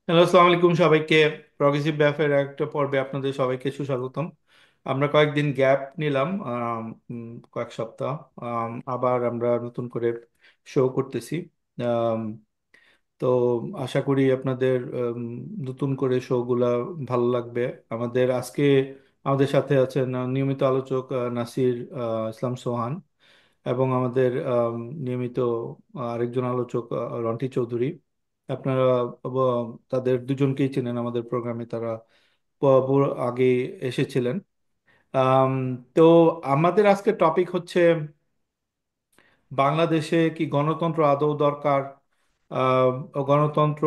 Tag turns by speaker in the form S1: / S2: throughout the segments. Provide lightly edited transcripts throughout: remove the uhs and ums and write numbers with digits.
S1: Hello, আসসালামু আলাইকুম সবাইকে। প্রগ্রেসিভ ব্যাফের একটা পর্বে আপনাদের সবাইকে সুস্বাগতম। আমরা কয়েকদিন গ্যাপ নিলাম, কয়েক সপ্তাহ। আবার আমরা নতুন করে শো করতেছি। আম, তো আশা করি আপনাদের নতুন করে শোগুলা ভালো লাগবে। আমাদের সাথে আছেন নিয়মিত আলোচক নাসির ইসলাম সোহান, এবং আমাদের নিয়মিত আরেকজন আলোচক রন্টি চৌধুরী। আপনারা তাদের দুজনকেই চেনেন আমাদের প্রোগ্রামে, তারা আগে এসেছিলেন। আম, তো আমাদের আজকের টপিক হচ্ছে বাংলাদেশে কি গণতন্ত্র আদৌ দরকার। আহ, গণতন্ত্র,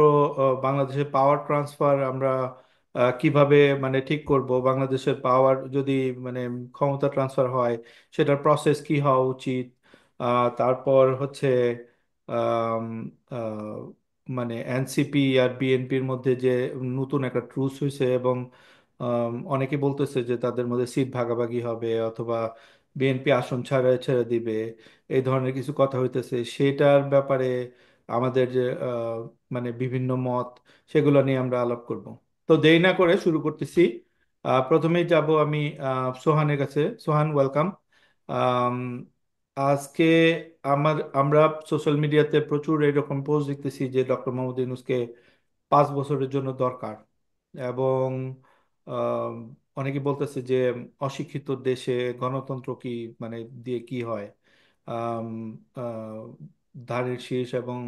S1: বাংলাদেশে পাওয়ার ট্রান্সফার আমরা কিভাবে মানে ঠিক করব, বাংলাদেশের পাওয়ার যদি মানে ক্ষমতা ট্রান্সফার হয় সেটার প্রসেস কি হওয়া উচিত। তারপর হচ্ছে আম, আহ, মানে এনসিপি আর বিএনপির মধ্যে যে নতুন একটা ট্রুস হয়েছে, এবং অনেকে বলতেছে যে তাদের মধ্যে সিট ভাগাভাগি হবে অথবা বিএনপি আসন ছাড়া ছেড়ে দিবে। এই ধরনের কিছু কথা হইতেছে, সেটার ব্যাপারে আমাদের যে মানে বিভিন্ন মত, সেগুলো নিয়ে আমরা আলাপ করব। তো দেরি না করে শুরু করতেছি। প্রথমেই যাব আমি সোহানের কাছে। সোহান, ওয়েলকাম। আজকে আমরা সোশ্যাল মিডিয়াতে প্রচুর এরকম পোস্ট দেখতেছি যে ডক্টর মোহাম্মদ ইউনূসকে 5 বছরের জন্য দরকার। এবং আম, অনেকে বলতেছে যে অশিক্ষিত দেশে গণতন্ত্র কি মানে দিয়ে কি হয়। আম, আহ, ধানের শীষ এবং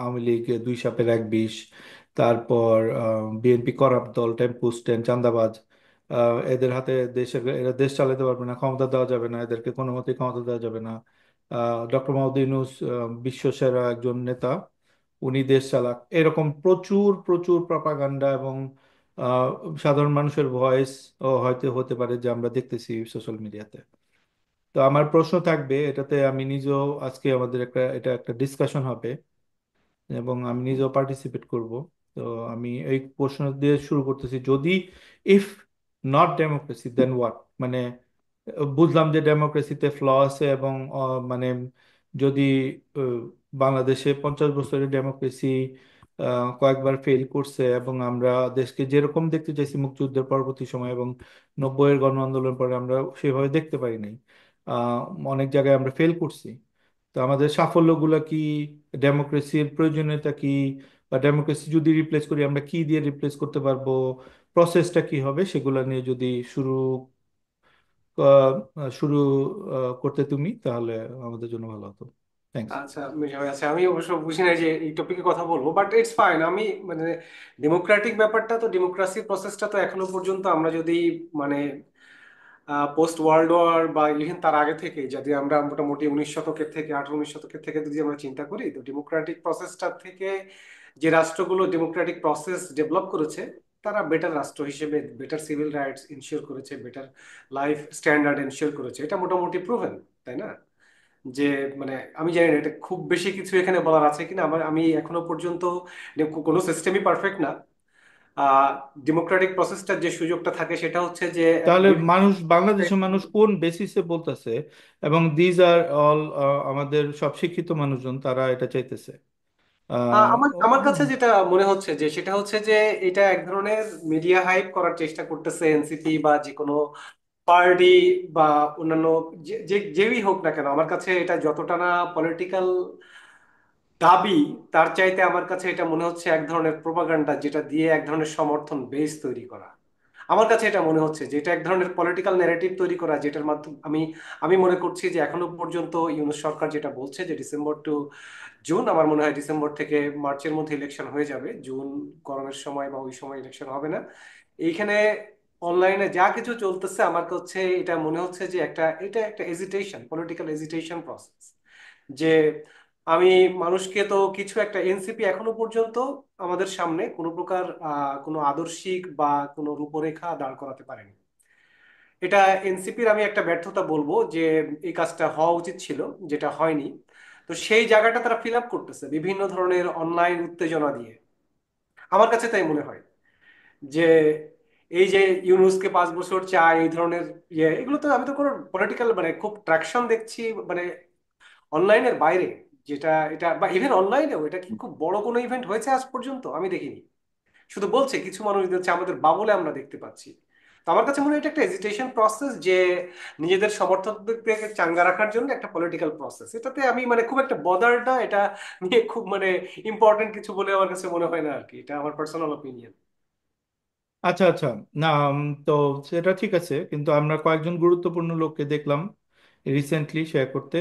S1: আওয়ামী লীগ দুই সাপের এক বিষ। তারপর বিএনপি করাপ্ট দল, টেম্পু স্ট্যান্ড, চাঁদাবাজ। এদের হাতে এরা দেশ চালাতে পারবে না, ক্ষমতা দেওয়া যাবে না, এদেরকে কোনো মতেই ক্ষমতা দেওয়া যাবে না। ডক্টর মোহাম্মদ ইউনূস বিশ্ব সেরা একজন নেতা, উনি দেশ চালাক, এরকম প্রচুর প্রচুর প্রপাগান্ডা এবং আহ, সাধারণ মানুষের ভয়েস ও হয়তো হতে পারে যে আমরা দেখতেছি সোশ্যাল মিডিয়াতে। তো আমার প্রশ্ন থাকবে এটাতে, আমি নিজেও আজকে আমাদের এটা একটা ডিসকাশন হবে এবং আমি নিজেও পার্টিসিপেট করব। তো আমি এই প্রশ্ন দিয়ে শুরু করতেছি, যদি if not democracy then what, মানে বুঝলাম যে ডেমোক্রেসিতে ফ্ল আছে, এবং মানে যদি আহ, বাংলাদেশে 50 বছরের ডেমোক্রেসি কয়েকবার ফেল করছে, এবং আমরা দেশকে যেরকম দেখতে চাইছি মুক্তিযুদ্ধের পরবর্তী সময় এবং 90-এর গণ আন্দোলন পরে আমরা সেভাবে দেখতে পারি নাই। আহ, অনেক জায়গায় আমরা ফেল করছি। তো আমাদের সাফল্যগুলো কি, ডেমোক্রেসির প্রয়োজনীয়তা কি, বা ডেমোক্রেসি যদি রিপ্লেস করি আমরা কি দিয়ে রিপ্লেস করতে পারবো, প্রসেসটা কি হবে, সেগুলো নিয়ে যদি শুরু করতে তুমি, তাহলে আমাদের জন্য ভালো হতো। থ্যাংকস।
S2: আচ্ছা মিশা ভাই, আচ্ছা আমি অবশ্য বুঝি না যে এই টপিকে কথা বলবো, বাট ইটস ফাইন। আমি মানে ডেমোক্রেটিক ব্যাপারটা তো, ডেমোক্রাসি প্রসেসটা তো এখনো পর্যন্ত আমরা যদি মানে পোস্ট ওয়ার্ল্ড ওয়ার বা ইভেন তার আগে থেকে যদি আমরা মোটামুটি 19 শতকের থেকে 19 শতকের থেকে যদি আমরা চিন্তা করি, তো ডেমোক্রেটিক প্রসেসটা থেকে যে রাষ্ট্রগুলো ডেমোক্রেটিক প্রসেস ডেভেলপ করেছে তারা বেটার রাষ্ট্র হিসেবে বেটার সিভিল রাইটস ইনশিওর করেছে, বেটার লাইফ স্ট্যান্ডার্ড এনশিওর করেছে। এটা মোটামুটি প্রুভেন, তাই না? যে মানে আমি জানি না এটা খুব বেশি কিছু এখানে বলার আছে কিনা। আমি এখনো পর্যন্ত কোনো সিস্টেমই পারফেক্ট না। ডেমোক্রেটিক প্রসেসটার যে সুযোগটা থাকে সেটা হচ্ছে যে
S1: তাহলে বাংলাদেশের মানুষ কোন বেসিসে বলতেছে, এবং দিজ আর অল আমাদের সব শিক্ষিত মানুষজন তারা এটা চাইতেছে। আহ,
S2: আমার আমার কাছে যেটা মনে হচ্ছে যে সেটা হচ্ছে যে এটা এক ধরনের মিডিয়া হাইপ করার চেষ্টা করতেছে এনসিপি বা যে কোনো পার্টি বা অন্যান্য যেই হোক না কেন। আমার কাছে এটা যতটা না পলিটিক্যাল দাবি, তার চাইতে আমার কাছে এটা মনে হচ্ছে এক ধরনের প্রোপাগান্ডা, যেটা দিয়ে এক ধরনের সমর্থন বেস তৈরি করা। আমার কাছে এটা মনে হচ্ছে যে এটা এক ধরনের পলিটিক্যাল ন্যারেটিভ তৈরি করা, যেটার মাধ্যমে আমি আমি মনে করছি যে এখনো পর্যন্ত ইউনূস সরকার যেটা বলছে যে ডিসেম্বর টু জুন, আমার মনে হয় ডিসেম্বর থেকে মার্চের মধ্যে ইলেকশন হয়ে যাবে। জুন গরমের সময় বা ওই সময় ইলেকশন হবে না। এইখানে অনলাইনে যা কিছু চলতেছে আমার কাছে এটা মনে হচ্ছে যে এটা একটা এজিটেশন, পলিটিক্যাল এজিটেশন প্রসেস। যে আমি মানুষকে তো কিছু একটা, এনসিপি এখনো পর্যন্ত আমাদের সামনে কোনো প্রকার কোনো আদর্শিক বা কোনো রূপরেখা দাঁড় করাতে পারেনি। এটা এনসিপির আমি একটা ব্যর্থতা বলবো, যে এই কাজটা হওয়া উচিত ছিল, যেটা হয়নি। তো সেই জায়গাটা তারা ফিল আপ করতেছে বিভিন্ন ধরনের অনলাইন উত্তেজনা দিয়ে। আমার কাছে তাই মনে হয় যে এই যে ইউনুসকে 5 বছর চায়, এই ধরনের এগুলো তো আমি তো কোনো পলিটিক্যাল মানে খুব ট্রাকশন দেখছি মানে অনলাইনের বাইরে। যেটা এটা বা ইভেন অনলাইনেও এটা কি খুব বড় কোনো ইভেন্ট হয়েছে আজ পর্যন্ত? আমি দেখিনি। শুধু বলছে, কিছু মানুষ দিচ্ছে, আমাদের বাবুলে আমরা দেখতে পাচ্ছি। তো আমার কাছে মনে হয় এটা একটা এজিটেশন প্রসেস, যে নিজেদের সমর্থকদেরকে চাঙ্গা রাখার জন্য একটা পলিটিক্যাল প্রসেস। এটাতে আমি মানে খুব একটা বদার না, এটা নিয়ে খুব মানে ইম্পর্টেন্ট কিছু বলে আমার কাছে মনে হয় না আর কি। এটা আমার পার্সোনাল ওপিনিয়ন।
S1: আচ্ছা আচ্ছা। না তো সেটা ঠিক আছে, কিন্তু আমরা কয়েকজন গুরুত্বপূর্ণ লোককে দেখলাম রিসেন্টলি শেয়ার করতে,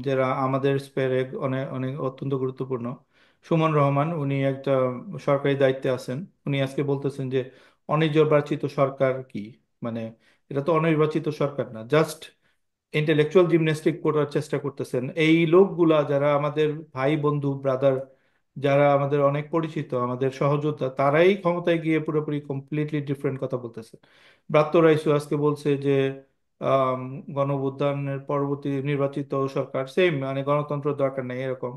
S1: যারা আমাদের স্পেয়ারে অনেক অনেক অত্যন্ত গুরুত্বপূর্ণ। সুমন রহমান, উনি একটা সরকারি দায়িত্বে আছেন। উনি আজকে বলতেছেন যে অনির্বাচিত সরকার কি, মানে এটা তো অনির্বাচিত সরকার না, জাস্ট ইন্টেলেকচুয়াল জিমন্যাস্টিক করার চেষ্টা করতেছেন। এই লোকগুলা যারা আমাদের ভাই বন্ধু ব্রাদার, যারা আমাদের অনেক পরিচিত, আমাদের সহযোদ্ধা, তারাই ক্ষমতায় গিয়ে পুরোপুরি কমপ্লিটলি ডিফারেন্ট কথা বলতেছে। ব্রাত্য রাইসু আজকে বলছে যে আম, গণ অভ্যুত্থানের পরবর্তী নির্বাচিত সরকার সেম, মানে গণতন্ত্র দরকার নেই এরকম।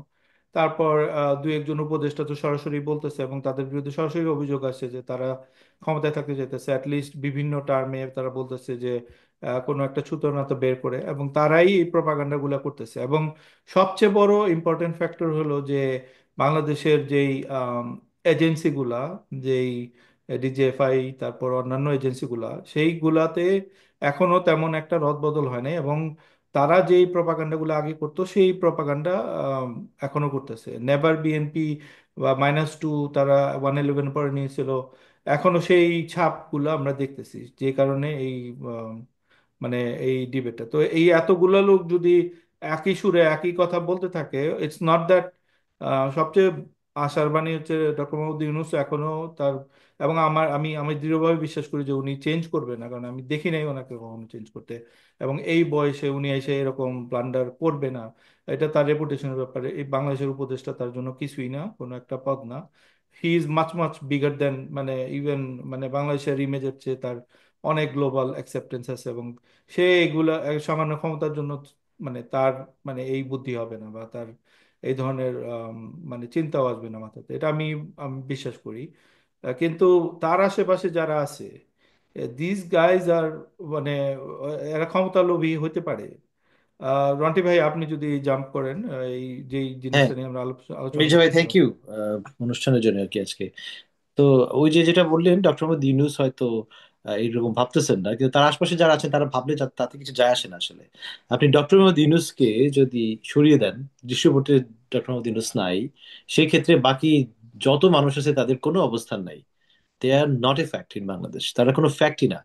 S1: তারপর দুই একজন উপদেষ্টা তো সরাসরি বলতেছে, এবং তাদের বিরুদ্ধে সরাসরি অভিযোগ আসছে যে তারা ক্ষমতায় থাকতে চাইতেছে, অ্যাটলিস্ট বিভিন্ন টার্মে তারা বলতেছে যে কোনো একটা ছুতো বের করে, এবং তারাই এই প্রপাগান্ডা গুলা করতেছে। এবং সবচেয়ে বড় ইম্পর্টেন্ট ফ্যাক্টর হলো যে বাংলাদেশের যেই এজেন্সিগুলা, যেই ডিজিএফআই, তারপর অন্যান্য এজেন্সিগুলা, সেইগুলাতে এখনো তেমন একটা রদবদল হয় নাই, এবং তারা যেই প্রপাগান্ডাগুলো আগে করতো সেই প্রপাগান্ডা এখনো করতেছে। নেভার বিএনপি বা -2 তারা 111 পরে নিয়েছিল, এখনো সেই ছাপগুলো আমরা দেখতেছি। যে কারণে এই মানে এই ডিবেটটা, তো এই এতগুলো লোক যদি একই সুরে একই কথা বলতে থাকে, ইটস নট দ্যাট। সবচেয়ে আশার বাণী হচ্ছে ডক্টর মোহাম্মদ ইউনূস এখনো তার, এবং আমি দৃঢ়ভাবে বিশ্বাস করি যে উনি চেঞ্জ করবে না, কারণ আমি দেখি নাই ওনাকে কখনো চেঞ্জ করতে। এবং এই বয়সে উনি এসে এরকম ব্লান্ডার করবে না, এটা তার রেপুটেশনের ব্যাপারে। এই বাংলাদেশের উপদেষ্টা তার জন্য কিছুই না, কোনো একটা পদ না। He is much much bigger দেন, মানে ইভেন মানে বাংলাদেশের ইমেজের চেয়ে তার অনেক গ্লোবাল অ্যাকসেপ্টেন্স আছে। এবং সে এগুলা সামান্য ক্ষমতার জন্য, মানে তার মানে এই বুদ্ধি হবে না, বা তার এই ধরনের মানে চিন্তাও আসবে না মাথাতে, এটা আমি আমি বিশ্বাস করি। কিন্তু তার আশেপাশে যারা আছে, দিস গাইজ আর মানে এরা ক্ষমতা লোভী হতে পারে। রন্টি ভাই, আপনি যদি জাম্প করেন এই যে
S3: হ্যাঁ,
S1: জিনিসটা নিয়ে আমরা আলোচনা
S3: মির্জা ভাই, থ্যাংক
S1: করতেছিলাম।
S3: ইউ অনুষ্ঠানের জন্য আর কি আজকে। তো ওই যে যেটা বললেন, ডক্টর মোহাম্মদ ইউনূস হয়তো এইরকম ভাবতেছেন না, কিন্তু তার আশপাশে যারা আছেন তারা ভাবলে তাতে কিছু যায় আসে না আসলে। আপনি ডক্টর মোহাম্মদ ইউনূসকে যদি সরিয়ে দেন, দৃশ্যপটে ডক্টর মোহাম্মদ ইউনূস নাই, সেই ক্ষেত্রে বাকি যত মানুষ আছে তাদের কোনো অবস্থান নাই। They are not a fact in Bangladesh, তারা কোনো ফ্যাক্টই না।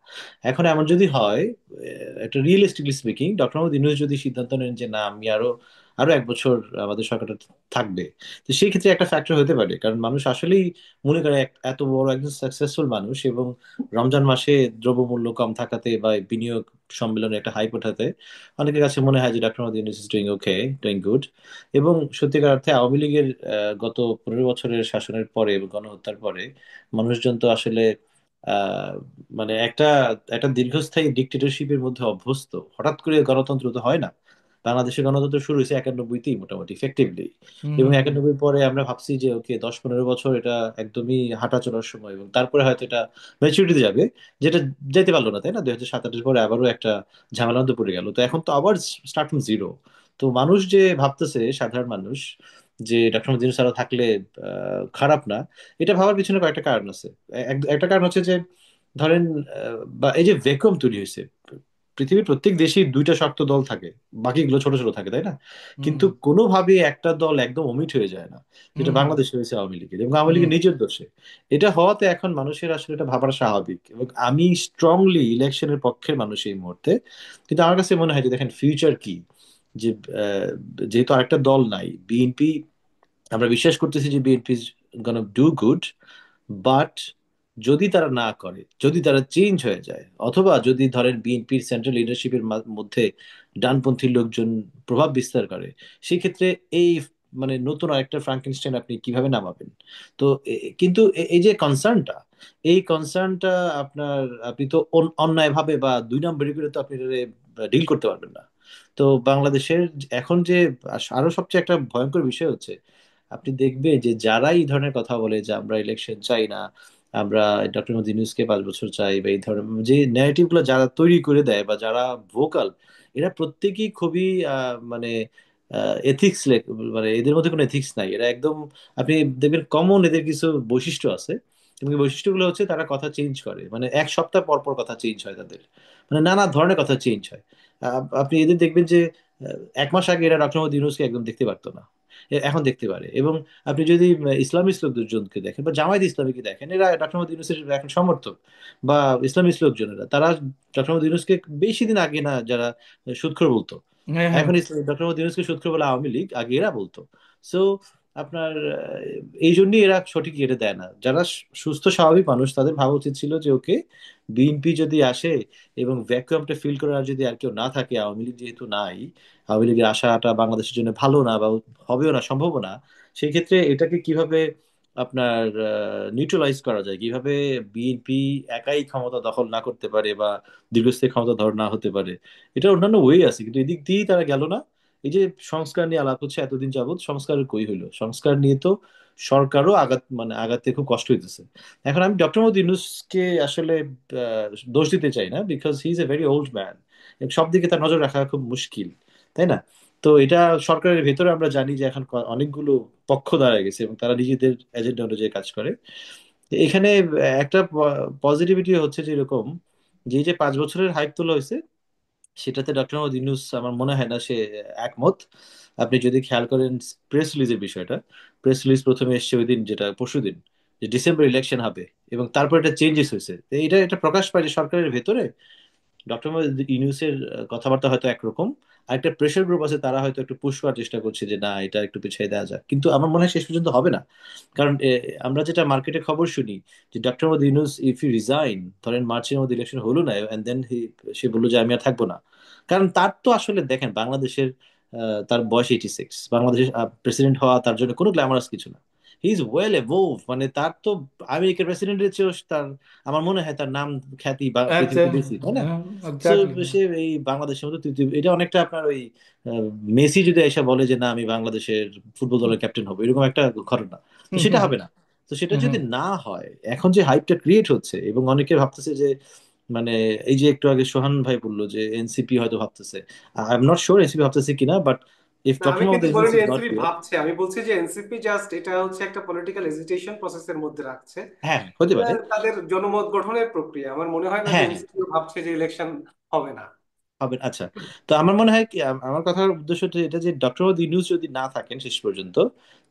S3: এখন এমন যদি হয়, একটা realistically speaking, doctor Mohammad Yunus যদি সিদ্ধান্ত নেন যে না, আমি আরো আরো 1 বছর আমাদের সরকারটা থাকবে, তো সেই ক্ষেত্রে একটা ফ্যাক্টর হতে পারে। কারণ মানুষ আসলেই মনে করে এত বড় একজন সাকসেসফুল মানুষ, এবং রমজান মাসে দ্রব্যমূল্য কম থাকাতে বা বিনিয়োগ সম্মেলনে একটা হাইপ ওঠাতে অনেকের কাছে মনে হয় যে doctor Mohammad Yunus is doing okay, doing good. এবং সত্যিকার অর্থে আওয়ামী লীগের গত 15 বছরের শাসনের পরে এবং গণহত্যার পরে মানুষজন তো আসলে আহ মানে একটা একটা দীর্ঘস্থায়ী ডিক্টেটরশিপের মধ্যে অভ্যস্ত। হঠাৎ করে গণতন্ত্র তো হয় না। বাংলাদেশের গণতন্ত্র শুরু হয়েছে 91তেই মোটামুটি ইফেক্টিভলি।
S1: হুম
S3: এবং
S1: হুম হুম
S3: 91 পরে আমরা ভাবছি যে ওকে 10-15 বছর এটা একদমই হাঁটা চলার সময়, এবং তারপরে হয়তো এটা ম্যাচুরিটিতে যাবে, যেটা যেতে পারলো না, তাই না? 2027 পরে আবারও একটা ঝামেলার মধ্যে পড়ে গেল, তো এখন তো আবার স্টার্ট ফ্রম জিরো। তো মানুষ যে ভাবতেছে, সাধারণ মানুষ, যে ডক্টর মোহাম্মদ ইউনূস স্যার থাকলে খারাপ না, এটা ভাবার পিছনে কয়েকটা কারণ আছে। একটা কারণ হচ্ছে যে, ধরেন বা এই যে ভ্যাকুয়াম তৈরি হয়েছে, পৃথিবীর প্রত্যেক দেশেই দুইটা শক্ত দল থাকে, বাকিগুলো ছোট ছোট থাকে, তাই না?
S1: হুম
S3: কিন্তু কোনোভাবে একটা দল একদম অমিট হয়ে যায় না,
S1: হুম
S3: যেটা
S1: হুম
S3: বাংলাদেশে হয়েছে আওয়ামী লীগের, এবং আওয়ামী
S1: হুম
S3: লীগের নিজের দোষে। এটা হওয়াতে এখন মানুষের আসলে এটা ভাবার স্বাভাবিক, এবং আমি স্ট্রংলি ইলেকশনের পক্ষের মানুষ এই মুহূর্তে। কিন্তু আমার কাছে মনে হয় যে দেখেন ফিউচার কি, যে আহ, যেহেতু আরেকটা দল নাই বিএনপি, আমরা বিশ্বাস করতেছি যে BNP is gonna do good, but যদি তারা না করে, যদি তারা চেঞ্জ হয়ে যায়, অথবা যদি ধরেন বিএনপির সেন্ট্রাল লিডারশিপের মধ্যে ডানপন্থী লোকজন প্রভাব বিস্তার করে, সেই ক্ষেত্রে এই মানে নতুন আরেকটা ফ্রাঙ্কেনস্টাইন আপনি কিভাবে নামাবেন? তো কিন্তু এই যে কনসার্নটা, এই কনসার্নটা আপনার, আপনি তো অন্যায়ভাবে বা 2 নম্বরই করে তো আপনি ডিল করতে পারবেন না। তো বাংলাদেশের এখন যে আরো সবচেয়ে একটা ভয়ঙ্কর বিষয় হচ্ছে, আপনি দেখবেন যে যারা এই ধরনের কথা বলে যে আমরা ইলেকশন চাই না, আমরা ডক্টর মোহাম্মদ ইউনূসকে 5 বছর চাই, বা এই ধরনের যে ন্যারেটিভ গুলো যারা তৈরি করে দেয় বা যারা ভোকাল, এরা প্রত্যেকেই খুবই মানে এথিক্স, মানে এদের মধ্যে কোনো এথিক্স নাই। এরা একদম, আপনি দেখবেন কমন এদের কিছু বৈশিষ্ট্য আছে, এবং এই বৈশিষ্ট্যগুলো হচ্ছে তারা কথা চেঞ্জ করে, মানে এক সপ্তাহ পর পর কথা চেঞ্জ হয় তাদের, মানে নানা ধরনের কথা চেঞ্জ হয়। আপনি এদের দেখবেন যে এক মাস আগে এরা ডক্টর মোহাম্মদ ইউনূসকে একদম দেখতে পারতো না, এখন দেখতে পারে। এবং আপনি যদি ইসলামিস্ট লোকজনকে দেখেন বা জামায়াত ইসলামীকে দেখেন, এরা ডক্টর মোহাম্মদ ইউনূসের এখন সমর্থক, বা ইসলামিস্ট লোকজনেরা তারা ডক্টর মোহাম্মদ ইউনূসকে বেশি দিন আগে না যারা সুদখোর বলতো,
S1: হ্যাঁ, হ্যাঁ।
S3: এখন ডক্টর মোহাম্মদ ইউনূসকে সুদখোর বলে আওয়ামী লীগ, আগে এরা বলতো। সো আপনার এই জন্যই এরা সঠিক ইয়েটা দেয় না। যারা সুস্থ স্বাভাবিক মানুষ তাদের ভাবা উচিত ছিল যে ওকে, বিএনপি যদি আসে এবং ভ্যাকুয়ামটা ফিল করার যদি আর কেউ না থাকে, আওয়ামী লীগ যেহেতু নাই, আওয়ামী লীগের আশাটা বাংলাদেশের জন্য ভালো না বা হবেও না, সম্ভবও না, সেই ক্ষেত্রে এটাকে কিভাবে আপনার নিউট্রালাইজ করা যায়, কিভাবে বিএনপি একাই ক্ষমতা দখল না করতে পারে বা দীর্ঘস্থায়ী ক্ষমতা ধর না হতে পারে, এটা অন্যান্য ওয়ে আছে, কিন্তু এদিক দিয়েই তারা গেল না। এই যে সংস্কার নিয়ে আলাপ হচ্ছে এতদিন যাবত, সংস্কার কই হইলো? সংস্কার নিয়ে তো সরকারও আগাতে খুব কষ্ট হইতেছে। এখন আমি ডক্টর মোহাম্মদ ইউনূসকে আসলে দোষ দিতে চাই না, because he is a very old man, সব দিকে তার নজর রাখা খুব মুশকিল, তাই না? তো এটা সরকারের ভেতরে আমরা জানি যে এখন অনেকগুলো পক্ষ দাঁড়ায় গেছে এবং তারা নিজেদের এজেন্ডা অনুযায়ী কাজ করে। তো এখানে একটা পজিটিভিটি হচ্ছে যে এরকম, যে এই যে 5 বছরের হাইপ তোলা হয়েছে, সেটাতে ডক্টর মোহাম্মদ ইউনূস আমার মনে হয় না সে একমত। আপনি যদি খেয়াল করেন প্রেস রিলিজের বিষয়টা, প্রেস রিলিজ প্রথমে এসছে ওই দিন, যেটা পরশুদিন, যে ডিসেম্বর ইলেকশন হবে, এবং তারপর এটা চেঞ্জেস হয়েছে। তো এটা প্রকাশ পায় যে সরকারের ভেতরে ডক্টর মোহাম্মদ ইউনূসের কথাবার্তা হয়তো একরকম, আর একটা প্রেশার গ্রুপ আছে, তারা হয়তো একটু পুশ করার চেষ্টা করছে যে না, এটা একটু পিছিয়ে দেওয়া যাক, কিন্তু আমার মনে হয় শেষ পর্যন্ত হবে না। কারণ আমরা যেটা মার্কেটে খবর শুনি যে doctor Mohammad Yunus if you resign, ধরেন মার্চের মধ্যে ইলেকশন হলো না, এন্ড দেন সে বললো যে আমি আর থাকবো না। কারণ তার তো আসলে দেখেন বাংলাদেশের তার বয়স 86, বাংলাদেশের প্রেসিডেন্ট হওয়া তার জন্য কোনো গ্ল্যামারাস কিছু না। হি ইজ ওয়েল এভোভ, মানে তার তো আমেরিকার প্রেসিডেন্টের চেয়েও তার, আমার মনে হয় তার নাম খ্যাতি বা পৃথিবীতে বেশি, তাই না? So,
S1: exactly.
S3: সে এই বাংলাদেশের মতো এটা অনেকটা আপনার ওই মেসি যদি এসে বলে যে না আমি বাংলাদেশের ফুটবল দলের ক্যাপ্টেন হবো, এরকম একটা ঘটনা। তো
S1: হুম,
S3: সেটা
S1: হুম,
S3: হবে না। তো সেটা
S1: হুম,
S3: যদি না হয়, এখন যে হাইপটা ক্রিয়েট হচ্ছে এবং অনেকে ভাবতেছে যে, মানে এই যে একটু আগে সোহান ভাই বললো যে এনসিপি হয়তো ভাবতেছে, I am not sure NCP ভাবতেছে কিনা, বাট ইফ
S2: না,
S3: ডক্টর
S2: আমি
S3: মোহাম্মদ
S2: কিন্তু
S3: ইউনূস
S2: বলিনি
S3: ইজ নট
S2: এনসিপি
S3: হিয়ার।
S2: ভাবছে, আমি বলছি যে এনসিপি জাস্ট এটা হচ্ছে একটা পলিটিক্যাল এজিটেশন প্রসেসের মধ্যে রাখছে।
S3: হ্যাঁ, হতে
S2: এটা
S3: পারে।
S2: তাদের জনমত গঠনের প্রক্রিয়া। আমার মনে হয় না যে
S3: হ্যাঁ, হ্যাঁ,
S2: এনসিপি ভাবছে যে ইলেকশন হবে না।
S3: হবে। আচ্ছা, তো আমার মনে হয় কি, আমার কথার উদ্দেশ্য হচ্ছে এটা যে ডক্টর মোহাম্মদ ইউনূস যদি না থাকেন শেষ পর্যন্ত,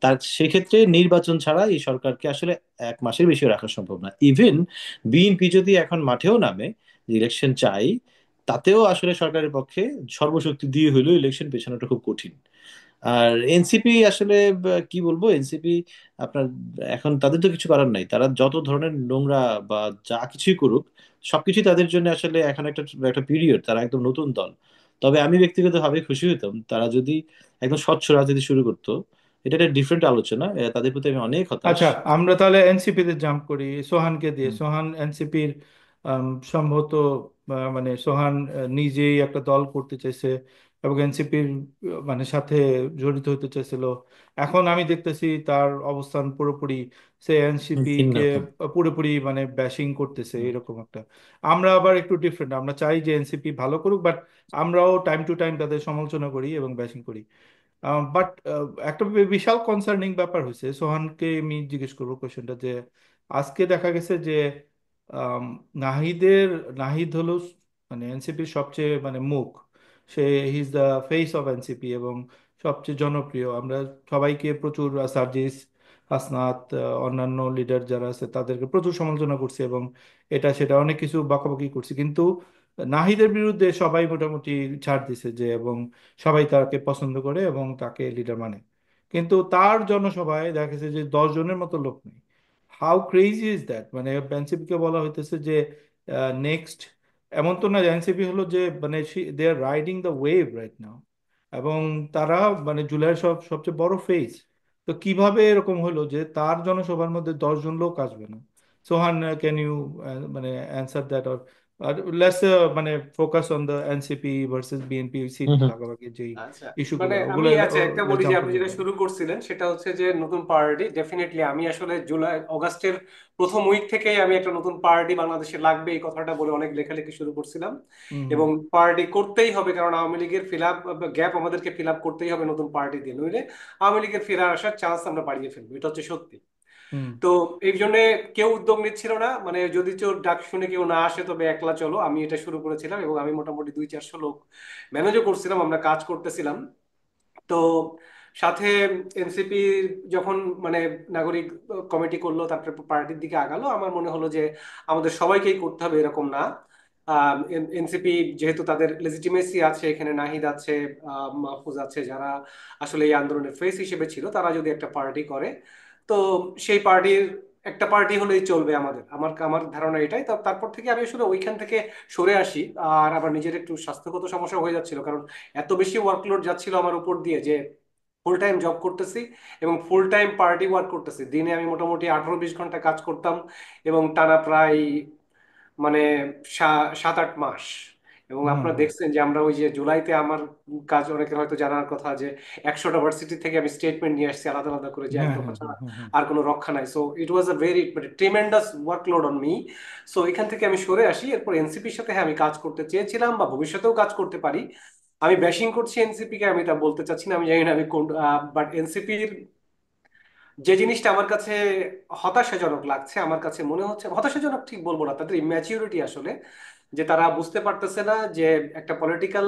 S3: তার সেক্ষেত্রে নির্বাচন ছাড়া এই সরকারকে আসলে 1 মাসের বেশি রাখা সম্ভব না। ইভেন বিএনপি যদি এখন মাঠেও নামে, ইলেকশন চাই, তাতেও আসলে সরকারের পক্ষে সর্বশক্তি দিয়ে হলেও ইলেকশন পেছানোটা খুব কঠিন। আর এনসিপি আসলে কি বলবো, এনসিপি আপনার এখন তাদের তো কিছু করার নাই, তারা যত ধরনের নোংরা বা যা কিছুই করুক, সবকিছুই তাদের জন্য আসলে এখন একটা একটা পিরিয়ড, তারা একদম নতুন দল। তবে আমি ব্যক্তিগতভাবে খুশি হতাম তারা যদি একদম স্বচ্ছ রাজনীতি শুরু করতো। এটা একটা ডিফারেন্ট আলোচনা, তাদের প্রতি আমি অনেক হতাশ।
S1: আচ্ছা, আমরা তাহলে এনসিপি তে জাম্প করি সোহানকে দিয়ে।
S3: হুম,
S1: সোহান এনসিপির সম্ভবত মানে সোহান নিজেই একটা দল করতে চাইছে এবং এনসিপির মানে সাথে জড়িত হতে চাইছিল। এখন আমি দেখতেছি তার অবস্থান পুরোপুরি সে এনসিপি
S3: ভিন্ন
S1: কে
S3: রকম।
S1: পুরোপুরি মানে ব্যাশিং করতেছে
S3: হুম,
S1: এরকম একটা। আমরা আবার একটু ডিফারেন্ট, আমরা চাই যে এনসিপি ভালো করুক, বাট আমরাও টাইম টু টাইম তাদের সমালোচনা করি এবং ব্যাশিং করি। বাট একটা বিশাল কনসার্নিং ব্যাপার হয়েছে। সোহানকে আমি জিজ্ঞেস করবো কোশ্চেনটা যে আজকে দেখা গেছে যে আম, নাহিদের নাহিদ হলো মানে এনসিপির সবচেয়ে মানে মুখ। সে his the face of NCP এবং সবচেয়ে জনপ্রিয়। আমরা সবাইকে প্রচুর সার্জিস, হাসনাত, অন্যান্য লিডার যারা আছে তাদেরকে প্রচুর সমালোচনা করছে এবং এটা সেটা অনেক কিছু বকাবকি করছে, কিন্তু নাহিদের বিরুদ্ধে সবাই মোটামুটি ছাড় দিছে যে, এবং সবাই তাকে পছন্দ করে এবং তাকে লিডার মানে। কিন্তু তার জনসভায় দেখা গেছে যে 10 জনের মতো লোক নেই। How crazy is that? মানে এনসিপিকে বলা হইতেছে যে নেক্সট, এমন তো না, এনসিপি হলো যে মানে they are riding the wave right now, এবং তারা মানে জুলাইয়ের সবচেয়ে বড় ফেস। তো কিভাবে এরকম হলো যে তার জনসভার মধ্যে 10 জন লোক আসবে না? সোহান, ক্যান ইউ মানে অ্যান্সার দ্যাট? আর লেটস মানে focus on the NCP versus BNP seat
S3: hmm, hmm,
S1: ভাগাভাগি যেই
S2: আচ্ছা, মানে
S1: ইস্যুগুলো,
S2: আমি
S1: ওগুলো
S2: আচ্ছা একটা বলি যে
S1: জাম্প
S2: আপনি
S1: করবো
S2: যেটা
S1: পরে।
S2: শুরু করছিলেন সেটা হচ্ছে যে নতুন পার্টি, ডেফিনেটলি আমি আসলে জুলাই অগাস্টের প্রথম উইক থেকেই আমি একটা নতুন পার্টি বাংলাদেশে লাগবে এই কথাটা বলে অনেক লেখালেখি শুরু করছিলাম।
S1: হুম, হুম।
S2: এবং পার্টি করতেই হবে, কারণ আওয়ামী লীগের ফিল আপ গ্যাপ আমাদেরকে ফিল আপ করতেই হবে নতুন পার্টি দিয়ে, নইলে আওয়ামী লীগের ফিরে আসার চান্স আমরা বাড়িয়ে ফেলবো, এটা হচ্ছে সত্যি।
S1: হুম
S2: তো এই জন্য কেউ উদ্যোগ নিচ্ছিল না, মানে যদি কেউ ডাক শুনে কেউ না আসে তবে একলা চলো, আমি এটা শুরু করেছিলাম এবং আমি মোটামুটি 200-400 লোক ম্যানেজও করছিলাম, আমরা কাজ করতেছিলাম। তো সাথে এনসিপি যখন মানে নাগরিক কমিটি করলো, তারপরে পার্টির দিকে আগালো, আমার মনে হলো যে আমাদের সবাইকেই করতে হবে এরকম না। এনসিপি যেহেতু তাদের লেজিটিমেসি আছে, এখানে নাহিদ আছে, মাহফুজ আছে, যারা আসলে এই আন্দোলনের ফেস হিসেবে ছিল, তারা যদি একটা পার্টি করে, তো সেই পার্টির একটা পার্টি হলেই চলবে আমাদের, আমার আমার ধারণা এটাই। তারপর থেকে আমি আসলে ওইখান থেকে সরে আসি। আর আবার নিজের একটু স্বাস্থ্যগত সমস্যা হয়ে যাচ্ছিল, কারণ এত বেশি ওয়ার্কলোড যাচ্ছিল আমার উপর দিয়ে যে ফুল টাইম জব করতেছি এবং ফুল টাইম পার্টি ওয়ার্ক করতেছি। দিনে আমি মোটামুটি 18-20 ঘন্টা কাজ করতাম এবং টানা প্রায় মানে 7-8 মাস। এবং
S1: হুম
S2: আপনারা
S1: হুম
S2: দেখছেন যে আমরা ওই যে জুলাইতে আমার কাজ অনেকের হয়তো জানার কথা যে 100টা ভার্সিটি থেকে আমি স্টেটমেন্ট নিয়ে আসছি আলাদা আলাদা করে, যে এক
S1: হ্যাঁ
S2: দফা
S1: হ্যাঁ হ্যাঁ
S2: ছাড়া
S1: হ্যাঁ হ্যাঁ
S2: আর কোনো রক্ষা নাই। So it was a very tremendous workload on me. So এখান থেকে আমি সরে আসি। এরপর এনসিপির সাথে হ্যাঁ আমি কাজ করতে চেয়েছিলাম বা ভবিষ্যতেও কাজ করতে পারি। আমি ব্যাশিং করছি এনসিপি কে, আমি তা বলতে চাচ্ছি না, আমি জানি না আমি কোন, বাট এনসিপির যে জিনিসটা আমার কাছে হতাশাজনক লাগছে, আমার কাছে মনে হচ্ছে, হতাশাজনক ঠিক বলবো না, তাদের ইম্যাচিউরিটি আসলে, যে তারা বুঝতে পারতেছে না যে একটা পলিটিক্যাল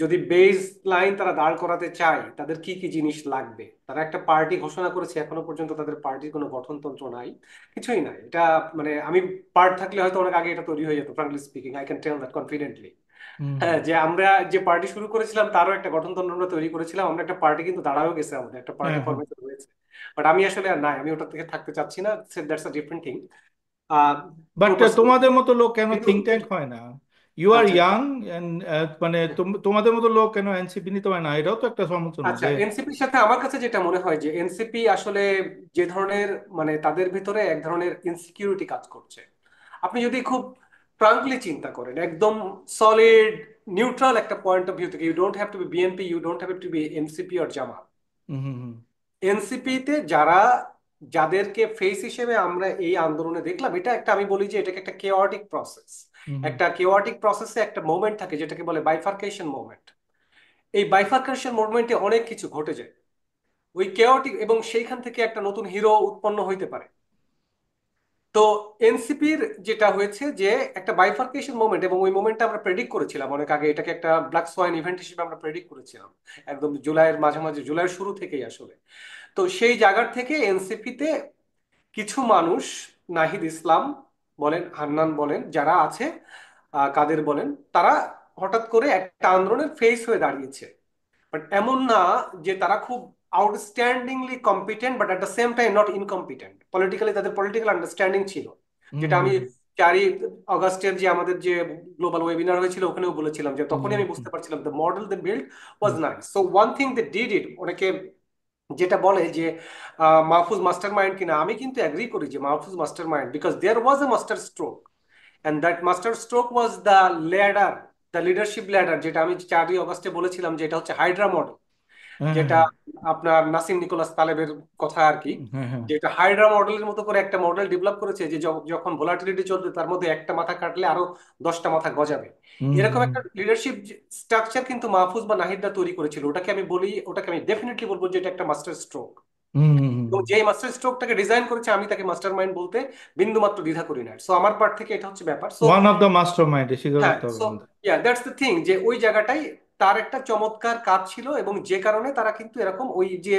S2: যদি বেস লাইন তারা দাঁড় করাতে চায় তাদের কি কি জিনিস লাগবে। তারা একটা পার্টি ঘোষণা করেছে, এখনো পর্যন্ত তাদের পার্টির কোনো গঠনতন্ত্র নাই, কিছুই নাই। এটা মানে আমি পার্ট থাকলে হয়তো অনেক আগে এটা তৈরি হয়ে যেত, frankly speaking I can tell that confidently.
S1: হুম
S2: হ্যাঁ, যে আমরা যে পার্টি শুরু করেছিলাম তারও একটা গঠনতন্ত্র আমরা তৈরি করেছিলাম, আমরা একটা পার্টি কিন্তু দাঁড়াও গেছে, আমাদের একটা পার্টি
S1: হ্যাঁ হ্যাঁ।
S2: ফরমেশন হয়েছে। বাট আমি আসলে আর নাই, আমি ওটা থেকে থাকতে চাচ্ছি না, that's a different thing.
S1: But
S2: পুরো পার্সোনাল।
S1: তোমাদের মতো লোক কেন
S2: কিন্তু
S1: থিঙ্ক ট্যাঙ্ক হয় না? ইউ আর
S2: আচ্ছা
S1: ইয়াং এন্ড মানে তোমাদের মতো লোক কেন এনসিপি নিতে হয় না? এটাও তো একটা সমালোচনা
S2: আচ্ছা,
S1: যে
S2: এনসিপির সাথে আমার কাছে যেটা মনে হয় যে এনসিপি আসলে যে ধরনের মানে তাদের ভিতরে এক ধরনের ইনসিকিউরিটি কাজ করছে। আপনি যদি খুব ফ্রাঙ্কলি চিন্তা করেন, একদম সলিড নিউট্রাল একটা পয়েন্ট অফ ভিউ থেকে, you don't have to be BNP, you don't have to be NCP or Jamaat.
S1: Hmm hmm hmm
S2: NCP তে যারা, যাদেরকে ফেস হিসেবে আমরা এই আন্দোলনে দেখলাম, এটা একটা, আমি বলি যে এটাকে একটা কেওয়াটিক প্রসেস।
S1: হুম হুম
S2: একটা কেওয়াটিক প্রসেসে একটা মোমেন্ট থাকে যেটাকে বলে বাইফার্কেশন মোমেন্ট। এই বাইফার্কেশন মোমেন্টে অনেক কিছু ঘটে যায় ওই কেওয়াটিক, এবং সেইখান থেকে একটা নতুন হিরো উৎপন্ন হইতে পারে। তো এনসিপির যেটা হয়েছে যে একটা বাইফার্কেশন মোমেন্ট, এবং ওই মোমেন্টটা আমরা প্রেডিক্ট করেছিলাম অনেক আগে, এটাকে একটা ব্ল্যাক সোয়াইন ইভেন্ট হিসেবে আমরা প্রেডিক্ট করেছিলাম একদম জুলাইয়ের মাঝামাঝি, জুলাইয়ের শুরু থেকেই আসলে। তো সেই জায়গার থেকে এনসিপিতে কিছু মানুষ, নাহিদ ইসলাম বলেন, হান্নান বলেন, যারা আছে, কাদের বলেন, তারা হঠাৎ করে একটা আন্দোলনের ফেস হয়ে দাঁড়িয়েছে। বাট এমন না যে তারা খুব outstandingly competent, but at the same time not incompetent. Politically তাদের পলিটিক্যাল আন্ডারস্ট্যান্ডিং ছিল,
S1: হুম
S2: যেটা আমি
S1: হুম
S2: 4ই আগস্টের যে আমাদের যে গ্লোবাল ওয়েবিনার হয়েছিল ওখানেও বলেছিলাম, যে
S1: হুম
S2: তখনই আমি
S1: হুম
S2: বুঝতে পারছিলাম the model they build was
S1: hmm
S2: nice. So one thing they did it, অনেকে যেটা বলে যে মাহফুজ মাস্টার মাইন্ড কিনা, আমি কিন্তু অ্যাগ্রি করি যে Mahfuz master mind, because there was a master stroke, and that master stroke was the ladder, the leadership ladder, যেটা আমি 4ই আগস্টে বলেছিলাম যে এটা হচ্ছে হাইড্রা মডেল,
S1: হ্যাঁ হ্যাঁ
S2: যেটা আপনার নাসিম নিকোলাস তালেবের কথা আর কি।
S1: হ্যাঁ হ্যাঁ
S2: যেটা হাইড্রা মডেলের মতো করে একটা মডেল ডেভেলপ করেছে, যে যখন ভোলাটিলিটি চলবে তার মধ্যে একটা মাথা কাটলে আরো 10টা মাথা গজাবে।
S1: হুম
S2: এরকম
S1: হুম
S2: একটা লিডারশিপ স্ট্রাকচার কিন্তু মাহফুজ বা নাহিদরা তৈরি করেছিল। ওটাকে আমি বলি, ওটাকে আমি ডেফিনেটলি বলবো যে এটা একটা মাস্টার স্ট্রোক।
S1: হুম হুম হুম
S2: এবং যে মাস্টার স্ট্রোকটাকে ডিজাইন করেছে আমি তাকে মাস্টার মাইন্ড বলতে বিন্দু মাত্র দ্বিধা করি না। সো আমার পার্ট থেকে এটা হচ্ছে ব্যাপার। So
S1: one of the master mind স্বীকার
S2: হ্যাঁ,
S1: করতে হবে
S2: সো
S1: কিন্তু।
S2: দ্যাটস দ্য থিং, যে ওই জায়গাটাই তার একটা চমৎকার কাজ ছিল, এবং যে কারণে তারা কিন্তু এরকম ওই যে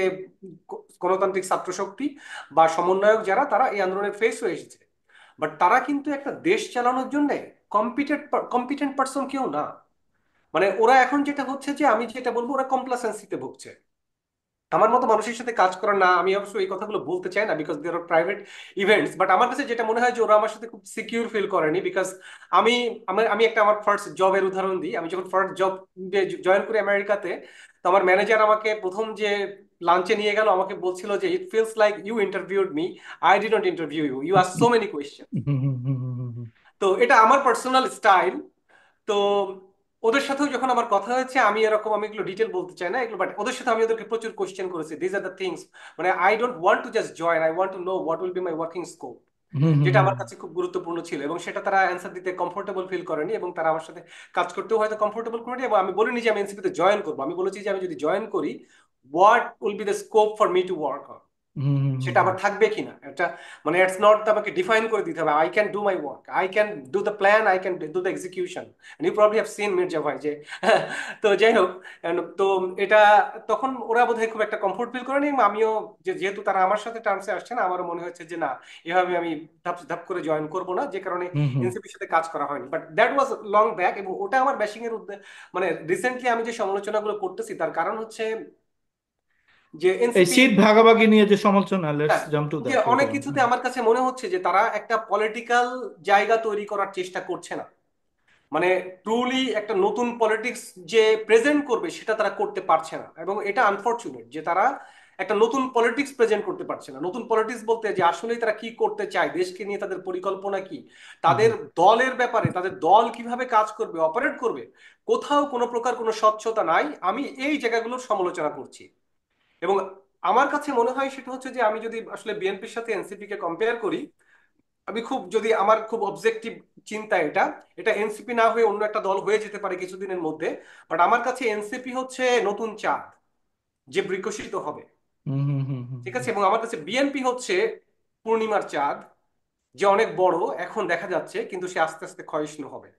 S2: গণতান্ত্রিক ছাত্র শক্তি বা সমন্বয়ক যারা, তারা এই আন্দোলনের ফেস হয়ে এসেছে। বাট তারা কিন্তু একটা দেশ চালানোর জন্য কম্পিটেন্ট কম্পিটেন্ট পার্সন কেউ না। মানে ওরা এখন যেটা হচ্ছে যে আমি যেটা বলবো, ওরা কমপ্লাসেন্সিতে ভুগছে। আমার মতো মানুষের সাথে কাজ করার না, আমি অবশ্য এই কথাগুলো বলতে চাই না because there are private events, but আমার কাছে যেটা মনে হয় যে ওরা আমার সাথে খুব সিকিউর ফিল করেনি। বিকজ আমি আমি একটা আমার ফার্স্ট জবের উদাহরণ দিই। আমি যখন ফার্স্ট জব জয়েন করি আমেরিকাতে, তো আমার ম্যানেজার আমাকে প্রথম যে লাঞ্চে নিয়ে গেল, আমাকে বলছিল যে it feels like you interviewed me, I did not interview you, you are so many question.
S1: Hmm hmm hmm hmm hmm hmm
S2: তো এটা আমার পার্সোনাল স্টাইল। তো ওদের সাথেও যখন আমার কথা হয়েছে, আমি এরকম, আমি এগুলো ডিটেল বলতে চাই না এগুলো, বাট ওদের সাথে আমি ওদেরকে প্রচুর কোশ্চেন করেছি, দিস আর দ্য থিংস। মানে I don't want to just join, I want to know what will be my working scope,
S1: hmm hmm
S2: যেটা
S1: হুম
S2: আমার কাছে খুব গুরুত্বপূর্ণ ছিল। এবং সেটা তারা অ্যান্সার দিতে কমফোর্টেবল ফিল করেনি, এবং তারা আমার সাথে কাজ করতেও হয়তো কমফোর্টেবল করেনি। এবং আমি বলিনি যে আমি এনসিপিতে জয়েন করবো, আমি বলেছি যে আমি যদি জয়েন করি, what will be the scope for me to work on.
S1: Hmm hmm hmm
S2: সেটা
S1: হুম
S2: আবার থাকবে কিনা এটা, মানে ইটস নট আমাকে ডিফাইন করে দিতে হবে। I can do my work, I can do the plan, I can do the execution. You probably have seen Mirza ভাই যে তো যাই হোক, তো এটা তখন ওরা বোধহয় খুব একটা কমফোর্ট ফিল করেনি, এবং আমিও যেহেতু তারা আমার সাথে টার্মসে আসছে না, আমারও মনে হয়েছে যে না, এভাবে আমি ধাপ ধাপ করে জয়েন করব না, যে কারণে
S1: হুম হুম।
S2: এনসিপির সাথে কাজ করা হয়নি। But that was long back, এবং ওটা আমার ব্যাশিং এর মানে রিসেন্টলি আমি যে সমালোচনাগুলো করতেছি তার কারণ হচ্ছে যে
S1: এই
S2: এনসিপি,
S1: সিট ভাগাভাগি নিয়ে যে সমালোচনা, লেটস
S2: হ্যাঁ,
S1: জাম্প টু
S2: যে
S1: দ্যাট
S2: অনেক
S1: ওইটা।
S2: কিছুতে আমার কাছে মনে হচ্ছে যে তারা একটা পলিটিক্যাল জায়গা তৈরি করার চেষ্টা করছে না। মানে ট্রুলি একটা নতুন পলিটিক্স যে প্রেজেন্ট করবে সেটা তারা করতে পারছে না, এবং এটা আনফরচুনেট যে তারা একটা নতুন পলিটিক্স প্রেজেন্ট করতে পারছে না। নতুন পলিটিক্স বলতে যে আসলেই তারা কি করতে চায়, দেশকে নিয়ে তাদের পরিকল্পনা কি,
S1: হুম
S2: তাদের
S1: হুম।
S2: দলের ব্যাপারে, তাদের দল কিভাবে কাজ করবে, অপারেট করবে, কোথাও কোনো প্রকার কোনো স্বচ্ছতা নাই। আমি এই জায়গাগুলোর সমালোচনা করছি। এবং আমার কাছে মনে হয় সেটা হচ্ছে যে আমি যদি আসলে বিএনপির সাথে এনসিপি কে কম্পেয়ার করি, আমি খুব যদি আমার খুব অবজেক্টিভ চিন্তা, এটা এটা এনসিপি না হয়ে অন্য একটা দল হয়ে যেতে পারে কিছুদিনের মধ্যে, বাট আমার কাছে এনসিপি হচ্ছে নতুন চাঁদ যে বিকশিত হবে।
S1: হুম হুম হুম হুম
S2: ঠিক
S1: হুম।
S2: আছে, এবং আমার কাছে বিএনপি হচ্ছে পূর্ণিমার চাঁদ, যে অনেক বড় এখন দেখা যাচ্ছে, কিন্তু সে আস্তে আস্তে ক্ষয়িষ্ণু হবে।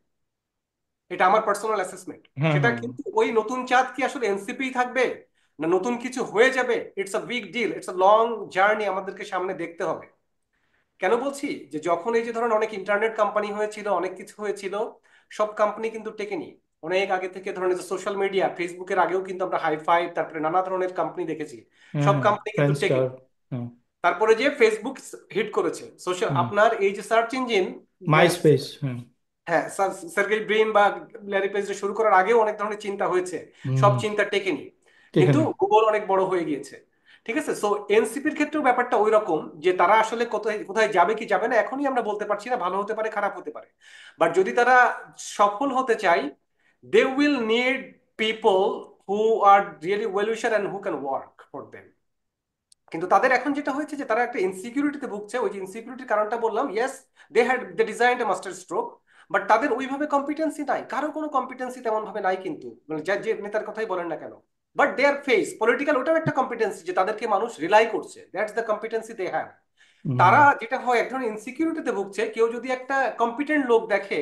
S2: এটা আমার পার্সোনাল অ্যাসেসমেন্ট।
S1: হ্যাঁ
S2: সেটা
S1: হ্যাঁ।
S2: কিন্তু ওই নতুন চাঁদ কি আসলে এনসিপি থাকবে, না নতুন কিছু হয়ে যাবে, it's a big deal, it's a long journey আমাদেরকে সামনে দেখতে হবে। কেন বলছি, যে যখন এই যে ধরেন অনেক ইন্টারনেট কোম্পানি হয়েছিল, অনেক কিছু হয়েছিল, সব কোম্পানি কিন্তু টেকেনি। অনেক আগে থেকে ধরেন যে সোশ্যাল মিডিয়া, ফেসবুকের আগেও কিন্তু আমরা হাইফাই তারপরে নানা ধরনের কোম্পানি দেখেছি,
S1: হ্যাঁ
S2: সব
S1: হ্যাঁ।
S2: কোম্পানি কিন্তু
S1: ফ্রেন্ডস্টার।
S2: টেকেনি।
S1: হ্যাঁ।
S2: তারপরে যে ফেসবুক হিট করেছে, সোশ্যাল
S1: হুম।
S2: আপনার এই যে সার্চ ইঞ্জিন,
S1: মাই স্পেস। হ্যাঁ।
S2: হ্যাঁ, সার্গেই ব্রিন বা ল্যারি পেজ শুরু করার আগেও অনেক ধরনের চিন্তা হয়েছে,
S1: হুম
S2: সব
S1: হুম।
S2: চিন্তা টেকেনি,
S1: ঠিক
S2: কিন্তু
S1: নেই।
S2: গুগল অনেক বড় হয়ে গিয়েছে। ঠিক আছে, সো এনসিপির ক্ষেত্রেও ব্যাপারটা ওই রকম, যে তারা আসলে কোথায় কোথায় যাবে কি যাবে না এখনই আমরা বলতে পারছি না, ভালো হতে পারে খারাপ হতে পারে। বাট যদি তারা সফল হতে চায়, they will need people who are really well wisher and who can work for them. কিন্তু তাদের এখন যেটা হয়েছে যে তারা একটা ইনসিকিউরিটিতে ভুগছে। ওই যে ইনসিকিউরিটির কারণটা বললাম, yes, they designed a master stroke, but তাদের ওইভাবে কম্পিটেন্সি নাই, কারো কোনো কম্পিটেন্সি তেমন ভাবে নাই কিন্তু, মানে যা যে নেতার কথাই বলেন না কেন। But they are face political, ওটাও একটা কম্পিটেন্সি যে তাদেরকে মানুষ রিলাই করছে, that's the competency they have.
S1: Hmm.
S2: তারা যেটা হয়, এক ধরনের ইনসিকিউরিটিতে ভুগছে। কেউ যদি একটা কম্পিটেন্ট লোক দেখে,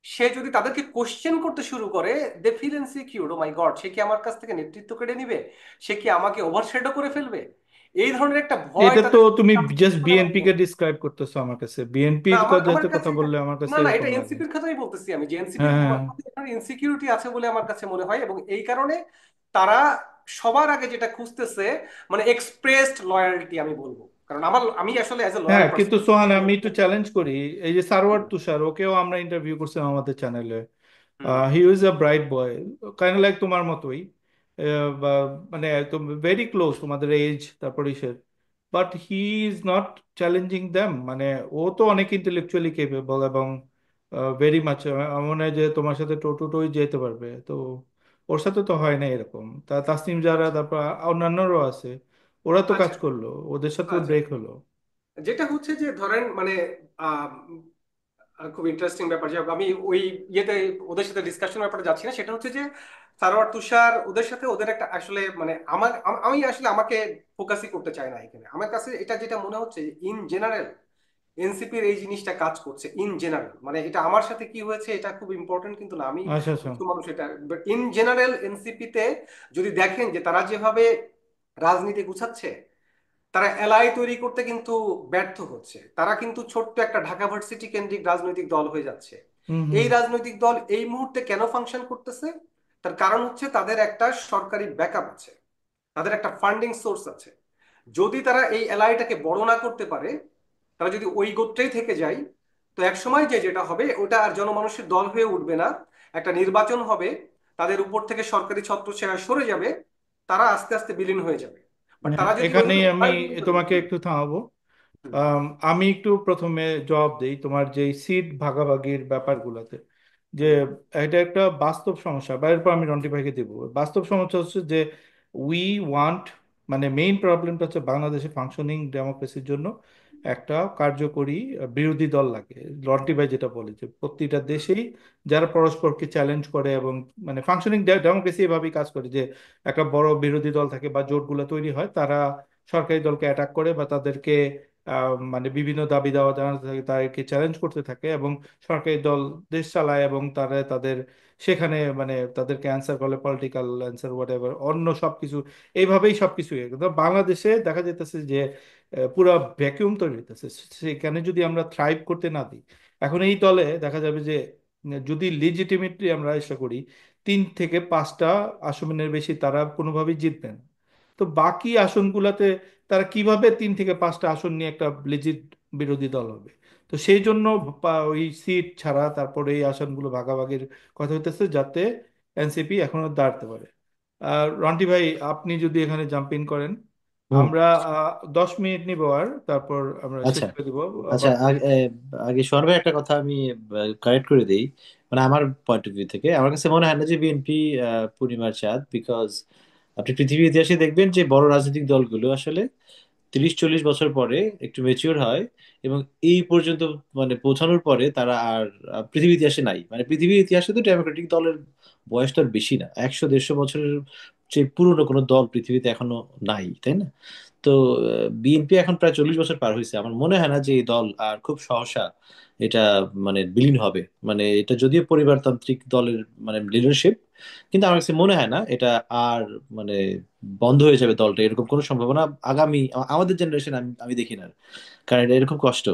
S2: সে যদি তাদেরকে কোশ্চেন করতে শুরু করে, they feel insecure, oh my god, সে কি আমার কাছ থেকে নেতৃত্ব কেড়ে নিবে, সে কি আমাকে ওভারশ্যাডো করে ফেলবে, এই ধরনের একটা ভয়
S1: এটা তো
S2: তাদের
S1: তুমি
S2: কাজ
S1: জাস্ট
S2: করছে বলে আমার
S1: বিএনপি
S2: মনে
S1: কে
S2: হয়।
S1: ডিসক্রাইব করতেছো আমার কাছে,
S2: না,
S1: বিএনপির
S2: আমার আমার
S1: যাতে কথা
S2: কাছে এটা,
S1: বললে আমার কাছে
S2: না না, এটা
S1: এরকম লাগে।
S2: এনসিপির কথাই বলতেছি আমি, যে এনসিপির
S1: হ্যাঁ হ্যাঁ।
S2: ইনসিকিউরিটি আছে বলে আমার কাছে মনে হয়, এবং এই কারণে তারা সবার আগে যেটা খুঁজতেছে, মানে এক্সপ্রেসড লয়ালটি আমি বলবো। কারণ আমি আসলে অ্যাজ এ লয়াল
S1: হ্যাঁ কিন্তু
S2: পার্সন।
S1: সোহান, আমি একটু চ্যালেঞ্জ করি। এই যে সারওয়ার তুষার, ওকেও আমরা ইন্টারভিউ করছিলাম আমাদের চ্যানেলে।
S2: হুম।
S1: He is a bright boy, kind like তোমার মতোই। বা মানে একদম ভেরি ক্লোজ তোমাদের এজ, তারপর ইসের। But he is not challenging them, মানে ও তো অনেক ইন্টেলেকচুয়ালি কেপেবল এবং ভেরি মাচ, আমার মনে হয় যে তোমার সাথে টো টু টোই যেতে পারবে। তো ওর সাথে তো হয় না এরকম। তাসনিম যারা,
S2: আচ্ছা
S1: তারপর অন্যান্যরাও আছে, ওরা তো কাজ
S2: আচ্ছা
S1: করলো, ওদের সাথে
S2: আচ্ছা।
S1: ব্রেক হলো।
S2: যেটা হচ্ছে যে ধরেন মানে আহ, খুব ইন্টারেস্টিং ব্যাপার, যে আমি ওই ইয়েতে ওদের সাথে ডিসকাশন ব্যাপারে যাচ্ছি না, সেটা হচ্ছে যে সারোয়ার তুষার ওদের সাথে ওদের একটা আসলে মানে আমি আসলে আমাকে ফোকাসই করতে চাই না এখানে। আমার কাছে এটা যেটা মনে হচ্ছে, ইন জেনারেল এনসিপির এই জিনিসটা কাজ করছে ইন জেনারেল, মানে এটা আমার সাথে কি হয়েছে এটা খুব ইম্পর্টেন্ট কিন্তু না, আমি
S1: আচ্ছা আচ্ছা।
S2: কিছু মানুষ এটা, ইন জেনারেল এনসিপিতে যদি দেখেন যে তারা যেভাবে রাজনীতি গুছাচ্ছে, তারা এলআই তৈরি করতে কিন্তু ব্যর্থ হচ্ছে। তারা কিন্তু ছোট্ট একটা ঢাকা ভার্সিটি কেন্দ্রিক রাজনৈতিক দল হয়ে যাচ্ছে।
S1: হুম হুম।
S2: এই রাজনৈতিক দল এই মুহূর্তে কেন ফাংশন করতেছে, তার কারণ হচ্ছে তাদের একটা সরকারি ব্যাকআপ আছে, তাদের একটা ফান্ডিং সোর্স আছে। যদি তারা এই এলআইটাকে বড় না করতে পারে, তারা যদি ওই গোত্রেই থেকে যায়, তো এক সময় যে যেটা হবে ওটা আর জনমানুষের দল হয়ে উঠবে না। একটা নির্বাচন হবে, তাদের উপর থেকে সরকারি ছত্রছায়া সরে যাবে, তারা আস্তে আস্তে বিলীন হয়ে যাবে। বাট
S1: হ্যাঁ,
S2: তারা যদি
S1: এখানেই
S2: ওইভাবে
S1: আমি
S2: ভয় তৈরি করে,
S1: তোমাকে একটু থামাবো।
S2: হুম,
S1: আমি একটু প্রথমে জবাব দেই তোমার যে সিট ভাগাভাগির ব্যাপারগুলোতে, যে
S2: হুম,
S1: এটা একটা বাস্তব সমস্যা, বা এরপর আমি রন্টি ভাইকে দেবো। বাস্তব সমস্যা হচ্ছে যে উই ওয়ান্ট, মানে মেইন প্রবলেমটা হচ্ছে বাংলাদেশে ফাংশনিং ডেমোক্রেসির জন্য একটা কার্যকরী বিরোধী দল লাগে। রন্টি ভাই যেটা বলে যে প্রতিটা
S2: হুম,
S1: দেশেই যারা পরস্পরকে চ্যালেঞ্জ করে এবং মানে ফাংশনিং ডেমোক্রেসি এভাবেই কাজ করে যে একটা বড় বিরোধী দল থাকে বা জোটগুলো তৈরি হয়, তারা সরকারি দলকে অ্যাটাক করে বা তাদেরকে মানে বিভিন্ন দাবি দাওয়া জানাতে থাকে, তাদেরকে চ্যালেঞ্জ করতে থাকে, এবং সরকারি দল দেশ চালায়, এবং তারা তাদের সেখানে মানে তাদেরকে অ্যান্সার করলে পলিটিক্যাল অ্যান্সার হোয়াট এভার অন্য সবকিছু এইভাবেই সবকিছু কিন্তু বাংলাদেশে দেখা যাইতেছে যে পুরা ভ্যাকিউম তৈরি হইতেছে। সেখানে যদি আমরা থ্রাইভ করতে না দিই, এখন এই দলে দেখা যাবে যে যদি লিজিটিমেটলি আমরা আশা করি 3 থেকে 5টা আসনের বেশি তারা কোনোভাবেই জিতবেন। তো বাকি আসনগুলোতে তারা কিভাবে 3 থেকে 5টা আসন নিয়ে একটা লিজিট বিরোধী দল হবে? তো সেই জন্য ওই সিট ছাড়া তারপরে এই আসনগুলো ভাগাভাগির কথা হইতেছে, যাতে এনসিপি এখনো দাঁড়াতে পারে। আর রন্টি ভাই, আপনি যদি এখানে জাম্প ইন করেন,
S3: হুম।
S1: আমরা 10 মিনিট নিব আর তারপর আমরা শেষ
S3: আচ্ছা।
S1: করে দিব।
S3: আচ্ছা,
S1: আবার
S3: আগে সোহান ভাই একটা কথা আমি কারেক্ট করে দিই। মানে আমার পয়েন্ট অফ ভিউ থেকে আমার কাছে মনে হয় না যে বিএনপি পূর্ণিমার চাঁদ, বিকজ আপনি পৃথিবীর ইতিহাসে দেখবেন যে বড় রাজনৈতিক দলগুলো আসলে 30-40 বছর পরে একটু মেচিওর হয়, এবং এই পর্যন্ত মানে পৌঁছানোর পরে তারা আর পৃথিবীর ইতিহাসে নাই। মানে পৃথিবীর ইতিহাসে তো ডেমোক্রেটিক দলের বয়স তো আর বেশি না, 100-150 বছরের যে পুরনো কোনো দল পৃথিবীতে এখনো নাই, তাই না? তো বিএনপি এখন প্রায় 40 বছর পার হয়েছে, আমার মনে হয় না যে এই দল আর খুব সহসা এটা মানে বিলীন হবে। মানে এটা যদিও পরিবারতান্ত্রিক দলের মানে লিডারশিপ, কিন্তু আমার কাছে মনে হয় না এটা আর মানে বন্ধ হয়ে যাবে দলটা, এরকম কোনো সম্ভাবনা আগামী আমাদের জেনারেশন আমি আমি দেখি না। কারণ এটা এরকম কষ্ট।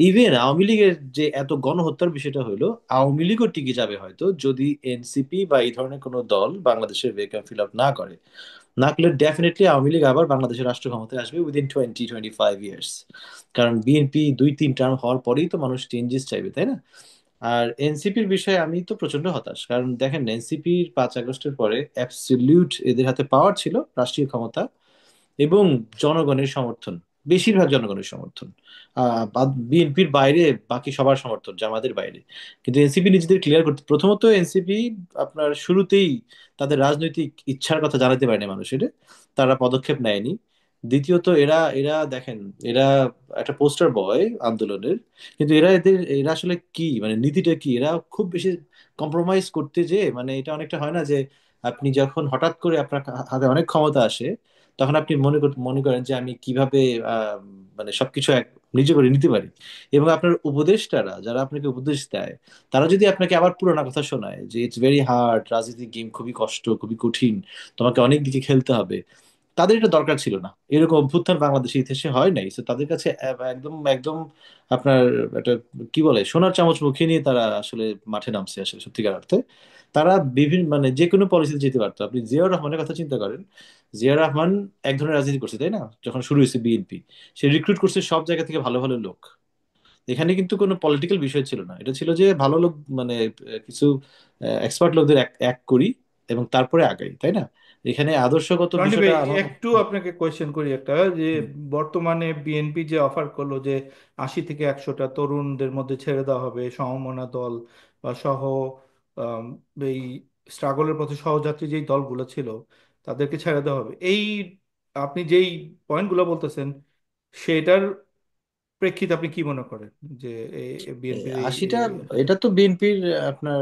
S3: ইভেন আওয়ামী লীগের যে এত গণহত্যার বিষয়টা হলো, আওয়ামী লীগও টিকে যাবে হয়তো যদি এনসিপি বা এই ধরনের কোনো দল বাংলাদেশের ভেকাম ফিল আপ না করে। না করলে ডেফিনেটলি আওয়ামী লীগ আবার বাংলাদেশের রাষ্ট্র ক্ষমতায় আসবে উইদিন 20-25 ইয়ার্স। কারণ বিএনপি 2-3 টার্ম হওয়ার পরেই তো মানুষ চেঞ্জেস চাইবে, তাই না? আর এনসিপির বিষয়ে আমি তো প্রচন্ড হতাশ, কারণ দেখেন এনসিপির 5 আগস্টের পরে অ্যাবসলিউট এদের হাতে পাওয়ার ছিল, রাষ্ট্রীয় ক্ষমতা এবং জনগণের সমর্থন, বেশিরভাগ জনগণের সমর্থন। বিএনপির বাইরে বাকি সবার সমর্থন, জামাতের বাইরে। কিন্তু এনসিপি নিজেদের ক্লিয়ার করতে, প্রথমত এনসিপি আপনার শুরুতেই তাদের রাজনৈতিক ইচ্ছার কথা জানাতে পারেনি মানুষের, তারা পদক্ষেপ নেয়নি। দ্বিতীয়ত এরা এরা দেখেন, এরা একটা পোস্টার বয় আন্দোলনের, কিন্তু এরা আসলে কি মানে নীতিটা কি, এরা খুব বেশি কম্প্রোমাইজ করতে যে মানে এটা অনেকটা হয় না যে আপনি যখন হঠাৎ করে আপনার হাতে অনেক ক্ষমতা আসে, তখন আপনি মনে করেন যে আমি কিভাবে আহ, মানে সবকিছু নিজে করে নিতে পারি। এবং আপনার উপদেষ্টারা যারা আপনাকে উপদেশ দেয়, তারা যদি আপনাকে আবার পুরোনো কথা শোনায় যে ইটস ভেরি হার্ড, রাজনীতির গেম খুবই কষ্ট, খুবই কঠিন, তোমাকে অনেক দিকে খেলতে হবে, তাদের এটা দরকার ছিল না। এরকম অভ্যুত্থান বাংলাদেশের ইতিহাসে হয় নাই। তো তাদের কাছে একদম একদম আপনার একটা কি বলে সোনার চামচ মুখে নিয়ে তারা আসলে মাঠে নামছে আসলে সত্যিকার অর্থে। তারা বিভিন্ন মানে যে কোনো পলিসিতে যেতে পারতো। আপনি জিয়াউর রহমানের কথা চিন্তা করেন, জিয়া রহমান এক ধরনের রাজনীতি করছে, তাই না? যখন শুরু হয়েছে বিএনপি, সে রিক্রুট করছে সব জায়গা থেকে ভালো ভালো লোক। এখানে কিন্তু কোনো পলিটিক্যাল বিষয় ছিল না, এটা ছিল যে ভালো লোক মানে কিছু এক্সপার্ট লোকদের এক এক করি এবং তারপরে আগাই, তাই না? এখানে আদর্শগত
S1: রন্টি
S3: বিষয়টা
S1: ভাই,
S3: আমার।
S1: একটু আপনাকে কোয়েশ্চেন করি একটা, যে বর্তমানে বিএনপি যে অফার করলো যে 80 থেকে 100টা তরুণদের মধ্যে ছেড়ে দেওয়া হবে, সমমনা দল বা সহ আম, এই স্ট্রাগলের পথে সহযাত্রী যেই দলগুলো ছিল তাদেরকে ছেড়ে দেওয়া হবে, এই আপনি যেই পয়েন্টগুলো বলতেছেন সেটার প্রেক্ষিতে আপনি কি মনে করেন যে বিএনপির এই
S3: 80টা, এটা তো বিএনপির আপনার,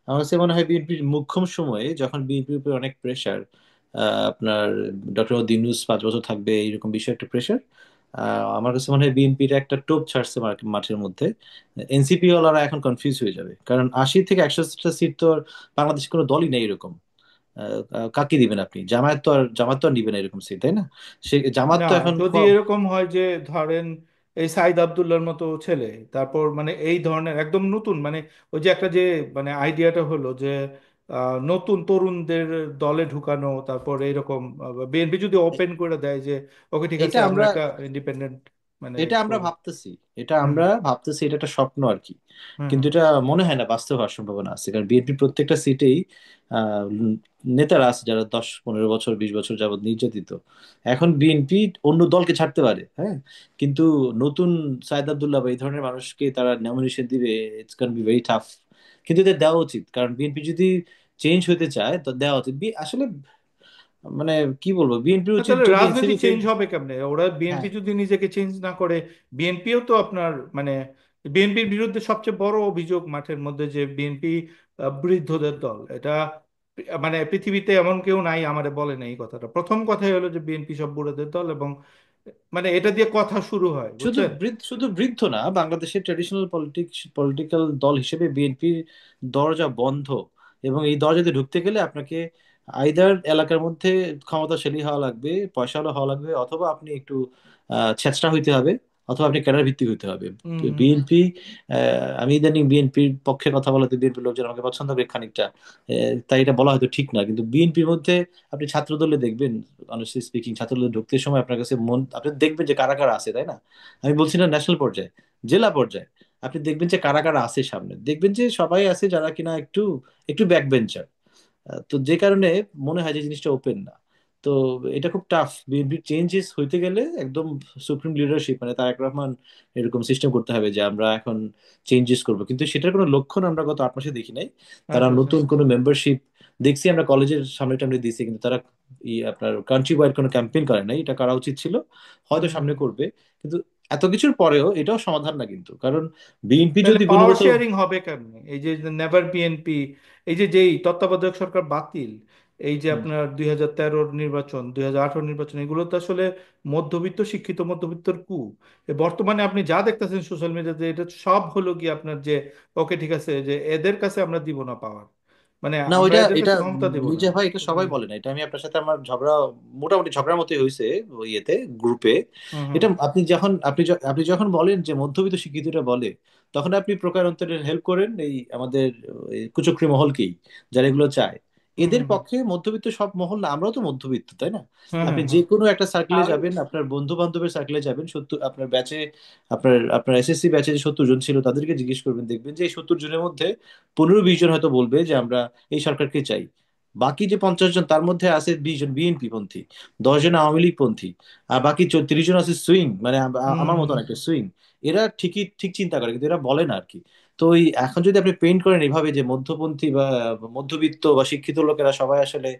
S3: আমার কাছে মনে হয় বিএনপির মুখ্যম সময়ে যখন বিএনপির উপর অনেক প্রেশার, আপনার ডক্টর ইউনূস 5 বছর থাকবে এইরকম বিষয় একটা প্রেশার, আমার কাছে মনে হয় বিএনপির একটা টোপ ছাড়ছে মাঠের মধ্যে। এনসিপি ওয়ালারা এখন কনফিউজ হয়ে যাবে, কারণ 80 থেকে 100টা সিট তো আর বাংলাদেশে কোনো দলই নেই এরকম। কাকে দিবেন আপনি? জামাত তো আর নিবে না এরকম সিট, তাই না? সে জামাত
S1: না,
S3: তো এখন
S1: যদি এরকম হয় যে ধরেন এই সাইদ আবদুল্লাহর মতো ছেলে, তারপর মানে এই ধরনের একদম নতুন, মানে ওই যে একটা যে মানে আইডিয়াটা হলো যে নতুন তরুণদের দলে ঢুকানো, তারপর এইরকম বিএনপি যদি ওপেন করে দেয় যে ওকে ঠিক আছে
S3: এটা
S1: আমরা
S3: আমরা
S1: একটা ইন্ডিপেন্ডেন্ট মানে
S3: এটা আমরা
S1: করব।
S3: ভাবতেছি, এটা
S1: হুম,
S3: আমরা ভাবতেছি, এটা একটা স্বপ্ন আর কি।
S1: হুম,
S3: কিন্তু
S1: হুম।
S3: এটা মনে হয় না বাস্তব হওয়ার সম্ভাবনা আছে, কারণ বিএনপি প্রত্যেকটা সিটেই নেতারা আছে যারা 10-15 বছর 20 বছর যাবত নির্যাতিত। এখন বিএনপি অন্য দলকে ছাড়তে পারে, হ্যাঁ, কিন্তু নতুন সাইদ আব্দুল্লাহ বা এই ধরনের মানুষকে তারা নমিনেশন দিবে, ইটস গান বি ভেরি টাফ। কিন্তু এদের দেওয়া উচিত, কারণ বিএনপি যদি চেঞ্জ হতে চায় তো দেওয়া উচিত। আসলে মানে কি বলবো, বিএনপির
S1: তা
S3: উচিত
S1: তাহলে
S3: যদি
S1: রাজনীতি
S3: এনসিপি
S1: চেঞ্জ হবে কেমনে? ওরা বিএনপি
S3: হ্যাঁ,
S1: যদি নিজেকে চেঞ্জ না করে, বিএনপিও তো আপনার মানে বিএনপির বিরুদ্ধে সবচেয়ে বড় অভিযোগ মাঠের মধ্যে যে বিএনপি বৃদ্ধদের দল। এটা মানে পৃথিবীতে এমন কেউ নাই আমারে বলে না এই কথাটা। প্রথম কথাই হলো যে বিএনপি সব বুড়োদের দল, এবং মানে এটা দিয়ে কথা শুরু হয়, বুঝছেন?
S3: শুধু বৃদ্ধ না, বাংলাদেশের ট্র্যাডিশনাল পলিটিক্যাল দল হিসেবে বিএনপির দরজা বন্ধ। এবং এই দরজাতে ঢুকতে গেলে আপনাকে আইদার এলাকার মধ্যে ক্ষমতাশালী হওয়া লাগবে, পয়সাওয়ালা হওয়া লাগবে, অথবা আপনি একটু ছেচরা হইতে হবে, অথবা আপনি ক্যাডার ভিত্তিক হইতে হবে।
S1: হুম হুম
S3: বিএনপি, আমি ইদানিং বিএনপির পক্ষে কথা বলাতে বিএনপির লোকজন আমাকে পছন্দ করে খানিকটা, তাই এটা বলা হয়তো ঠিক না, কিন্তু বিএনপির মধ্যে আপনি ছাত্র দলে দেখবেন, অনেস্টলি স্পিকিং, ছাত্র দলে ঢুকতে সময় আপনার কাছে মন, আপনি দেখবেন যে কারা কারা আছে, তাই না? আমি বলছি না ন্যাশনাল পর্যায়ে, জেলা পর্যায়ে আপনি দেখবেন যে কারা কারা আছে সামনে, দেখবেন যে সবাই আছে যারা কিনা একটু একটু ব্যাক বেঞ্চার। তো যে কারণে মনে হয় যে জিনিসটা ওপেন না। তো এটা খুব টাফ, বিএনপির চেঞ্জেস হইতে গেলে একদম সুপ্রিম লিডারশিপ মানে তারেক রহমান এরকম সিস্টেম করতে হবে যে আমরা এখন চেঞ্জেস করব, কিন্তু সেটার কোনো লক্ষণ আমরা গত 8 মাসে দেখি নাই। তারা
S1: আচ্ছা আচ্ছা
S3: নতুন কোনো মেম্বারশিপ দেখছি আমরা কলেজের সামনে টামনে দিয়েছি, কিন্তু তারা আপনার কান্ট্রি ওয়াইড কোনো ক্যাম্পেইন করে নাই, এটা করা উচিত ছিল, হয়তো
S1: হুম
S3: সামনে
S1: হুম।
S3: করবে। কিন্তু এত কিছুর পরেও এটাও সমাধান না কিন্তু, কারণ বিএনপি
S1: তাহলে
S3: যদি
S1: পাওয়ার
S3: গুণগত,
S1: শেয়ারিং হবে কেমনে? এই যে নেভার বিএনপি, এই যে যেই তত্ত্বাবধায়ক সরকার বাতিল, এই যে আপনার 2013-র নির্বাচন, 2018 নির্বাচন, এগুলো তো আসলে মধ্যবিত্ত, শিক্ষিত মধ্যবিত্তর কু। বর্তমানে আপনি যা দেখতেছেন সোশ্যাল মিডিয়াতে, এটা সব হলো কি আপনার যে ওকে ঠিক আছে, যে এদের কাছে আমরা দিব না পাওয়ার, মানে
S3: না
S1: আমরা
S3: ওইটা
S1: এদের
S3: এটা
S1: কাছে ক্ষমতা দেব না।
S3: মির্জা ভাই, এটা সবাই
S1: হুম
S3: বলে না, এটা আমি আপনার সাথে আমার ঝগড়া, মোটামুটি ঝগড়ার মতোই হয়েছে ওই ইয়েতে, গ্রুপে।
S1: হুম হুম
S3: এটা আপনি যখন বলেন যে মধ্যবিত্ত শিক্ষিতরা বলে, তখন আপনি প্রকারান্তরে হেল্প করেন এই আমাদের এই কুচক্রী মহলকেই, যারা এগুলো চায়।
S1: হুম
S3: এদের
S1: হুম
S3: পক্ষে মধ্যবিত্ত সব মহল না, আমরাও তো মধ্যবিত্ত, তাই না?
S1: হুম
S3: আপনি
S1: হুম
S3: যে
S1: হুম
S3: কোনো একটা সার্কেলে
S2: আমি
S3: যাবেন, আপনার বন্ধু বান্ধবের সার্কেলে যাবেন, 70 আপনার ব্যাচে, আপনার এসএসসি ব্যাচে যে 70 জন ছিল তাদেরকে জিজ্ঞেস করবেন, দেখবেন যে এই 70 জনের মধ্যে 15-20 জন হয়তো বলবে যে আমরা এই সরকারকে চাই। বাকি যে 50 জন তার মধ্যে আছে 20 জন বিএনপি পন্থী, 10 জন আওয়ামী লীগ পন্থী, আর বাকি 30 জন আছে সুইং, মানে আমার
S1: হুম।
S3: মতন একটা সুইং। এরা ঠিকই ঠিক চিন্তা করে, কিন্তু এরা বলে না আর কি। তো ওই এখন যদি আপনি পেইন্ট করেন এভাবে যে মধ্যপন্থী বা মধ্যবিত্ত বা শিক্ষিত লোকেরা সবাই আসলে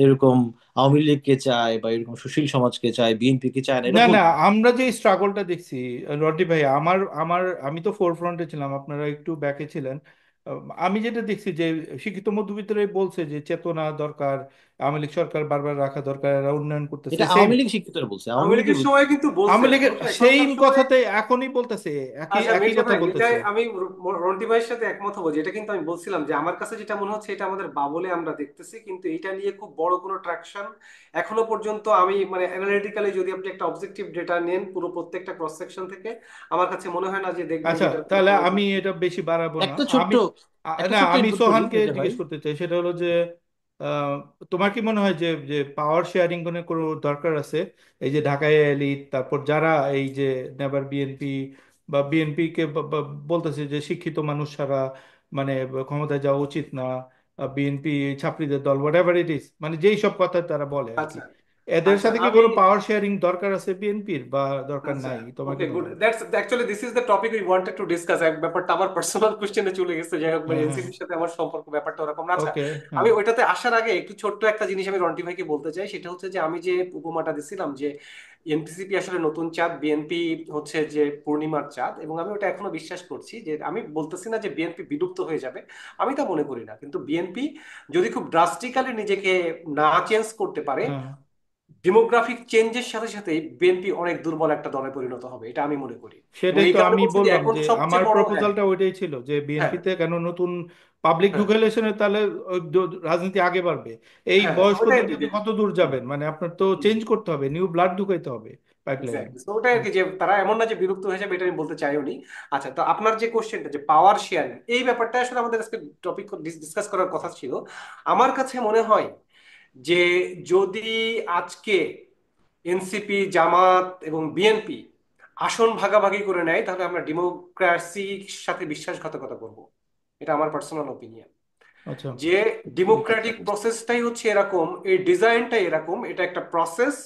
S3: এরকম আওয়ামী লীগকে চায় বা এরকম সুশীল সমাজকে চায়, বিএনপি কে চায় না, এটা
S1: না
S3: ভুল।
S1: না, আমরা যে স্ট্রাগলটা দেখছি, রডি ভাই, আমার আমার আমি তো ফোর ফ্রন্টে ছিলাম, আপনারা একটু ব্যাকে ছিলেন। আমি যেটা দেখছি যে শিক্ষিত মধ্যবিত্তরাই বলছে যে চেতনা দরকার, আওয়ামী লীগ সরকার বারবার রাখা দরকার, এরা উন্নয়ন করতেছে
S3: এটা
S1: সেম।
S3: আওয়ামী লীগ শিক্ষিতরা বলছে, আওয়ামী
S2: আওয়ামী
S3: লীগই
S2: লীগের
S3: বলছে।
S2: সময় কিন্তু
S1: আওয়ামী
S2: বলছে,
S1: লীগের
S2: বুঝলেন, এখন
S1: সেইম
S2: সবসময়।
S1: কথাতে এখনই বলতেছে, একই
S2: আচ্ছা
S1: একই
S2: মির্জা
S1: কথা
S2: ভাই,
S1: বলতেছে।
S2: এটাই আমি রন্টি ভাইয়ের সাথে একমত হবো, যেটা কিন্তু আমি বলছিলাম যে আমার কাছে যেটা মনে হচ্ছে এটা আমাদের বাবলে আমরা দেখতেছি, কিন্তু এটা নিয়ে খুব বড় কোনো ট্রাকশন এখনো পর্যন্ত আমি মানে অ্যানালিটিক্যালি যদি আপনি একটা অবজেক্টিভ ডেটা নেন পুরো প্রত্যেকটা ক্রস সেকশন থেকে, আমার কাছে মনে হয় না যে দেখবেন যে
S1: আচ্ছা,
S2: এটার কোনো
S1: তাহলে
S2: বড়
S1: আমি
S2: কোনো।
S1: এটা বেশি বাড়াবো না।
S3: একটা ছোট্ট
S1: আমি
S3: একটা
S1: না,
S3: ছোট্ট
S1: আমি
S3: ইনপুট করি
S1: সোহানকে
S3: মির্জা ভাই।
S1: জিজ্ঞেস করতে চাই, সেটা হলো যে আহ, তোমার কি মনে হয় যে যে পাওয়ার শেয়ারিং কোনো দরকার আছে? এই যে ঢাকায় এলিট, তারপর যারা এই যে নেবার বিএনপি বা বিএনপি কে বলতেছে যে শিক্ষিত মানুষ ছাড়া মানে ক্ষমতায় যাওয়া উচিত না, বিএনপি ছাত্রীদের দল, হোয়াট এভার ইট ইজ, মানে যেই সব কথা তারা বলে আর কি,
S2: আচ্ছা
S1: এদের
S2: আচ্ছা
S1: সাথে কি
S2: আমি
S1: কোনো পাওয়ার শেয়ারিং দরকার আছে বিএনপির, বা দরকার
S2: আচ্ছা
S1: নাই? তোমার
S2: ওকে
S1: কি মনে
S2: গুড,
S1: হয়?
S2: That's actually this is the topic we wanted to discuss. এক ব্যাপারটা আমার পার্সোনাল কোশ্চেনে চলে গেছে, যাই হোক, মানে
S1: হ্যাঁ হ্যাঁ।
S2: এনসিপির সাথে আমার সম্পর্ক ব্যাপারটা ওরকম না। আচ্ছা,
S1: ওকে। হ্যাঁ।
S2: আমি ওইটাতে আসার আগে একটু ছোট্ট একটা জিনিস আমি রন্টি ভাইকে বলতে চাই, সেটা হচ্ছে যে আমি যে উপমাটা দিছিলাম যে এনসিপি আসলে নতুন চাঁদ, বিএনপি হচ্ছে যে পূর্ণিমার চাঁদ, এবং আমি ওটা এখনো বিশ্বাস করছি। যে আমি বলতেছি না যে বিএনপি বিলুপ্ত হয়ে যাবে, আমি তা মনে করি না, কিন্তু বিএনপি যদি খুব ড্রাস্টিক্যালি নিজেকে না চেঞ্জ করতে পারে,
S1: হ্যাঁ,
S2: ডেমোগ্রাফিক চেঞ্জের সাথে সাথে বিএনপি অনেক দুর্বল একটা দলে পরিণত হবে, এটা আমি মনে করি। এবং
S1: সেটাই
S2: এই
S1: তো
S2: কারণে
S1: আমি
S2: বলছি যে
S1: বললাম
S2: এখন
S1: যে আমার
S2: সবচেয়ে বড়, হ্যাঁ
S1: প্রপোজালটা ওইটাই ছিল যে
S2: হ্যাঁ
S1: বিএনপিতে কেন নতুন পাবলিক
S2: হ্যাঁ
S1: ঢুকেলেশনে, তাহলে ওই রাজনীতি আগে বাড়বে। এই
S2: হ্যাঁ, ওটাই
S1: বয়স্কদের
S2: আর কি
S1: আপনি
S2: যে,
S1: কত দূর যাবেন? মানে আপনার তো চেঞ্জ করতে হবে, নিউ ব্লাড ঢুকাইতে হবে পাইপলাইনে।
S2: এক্স্যাক্টলি, তো ওটাই আর কি যে তারা এমন না যে বিলুপ্ত হয়ে যাবে, এটা আমি বলতে চাইও নি। আচ্ছা, তো আপনার যে কোশ্চেনটা যে পাওয়ার শেয়ারিং, এই ব্যাপারটা আসলে আমাদের আজকে টপিক ডিসকাস করার কথা ছিল। আমার কাছে মনে হয় যে যদি আজকে এনসিপি, জামাত এবং বিএনপি আসন ভাগাভাগি করে নেয়, তাহলে আমরা ডেমোক্রেসির সাথে বিশ্বাসঘাতকতা করব। এটা আমার পার্সোনাল ওপিনিয়ন।
S1: আচ্ছা।
S2: যে ডেমোক্রেটিক প্রসেসটাই হচ্ছে এরকম, এই ডিজাইনটাই এরকম, এটা একটা প্রসেস।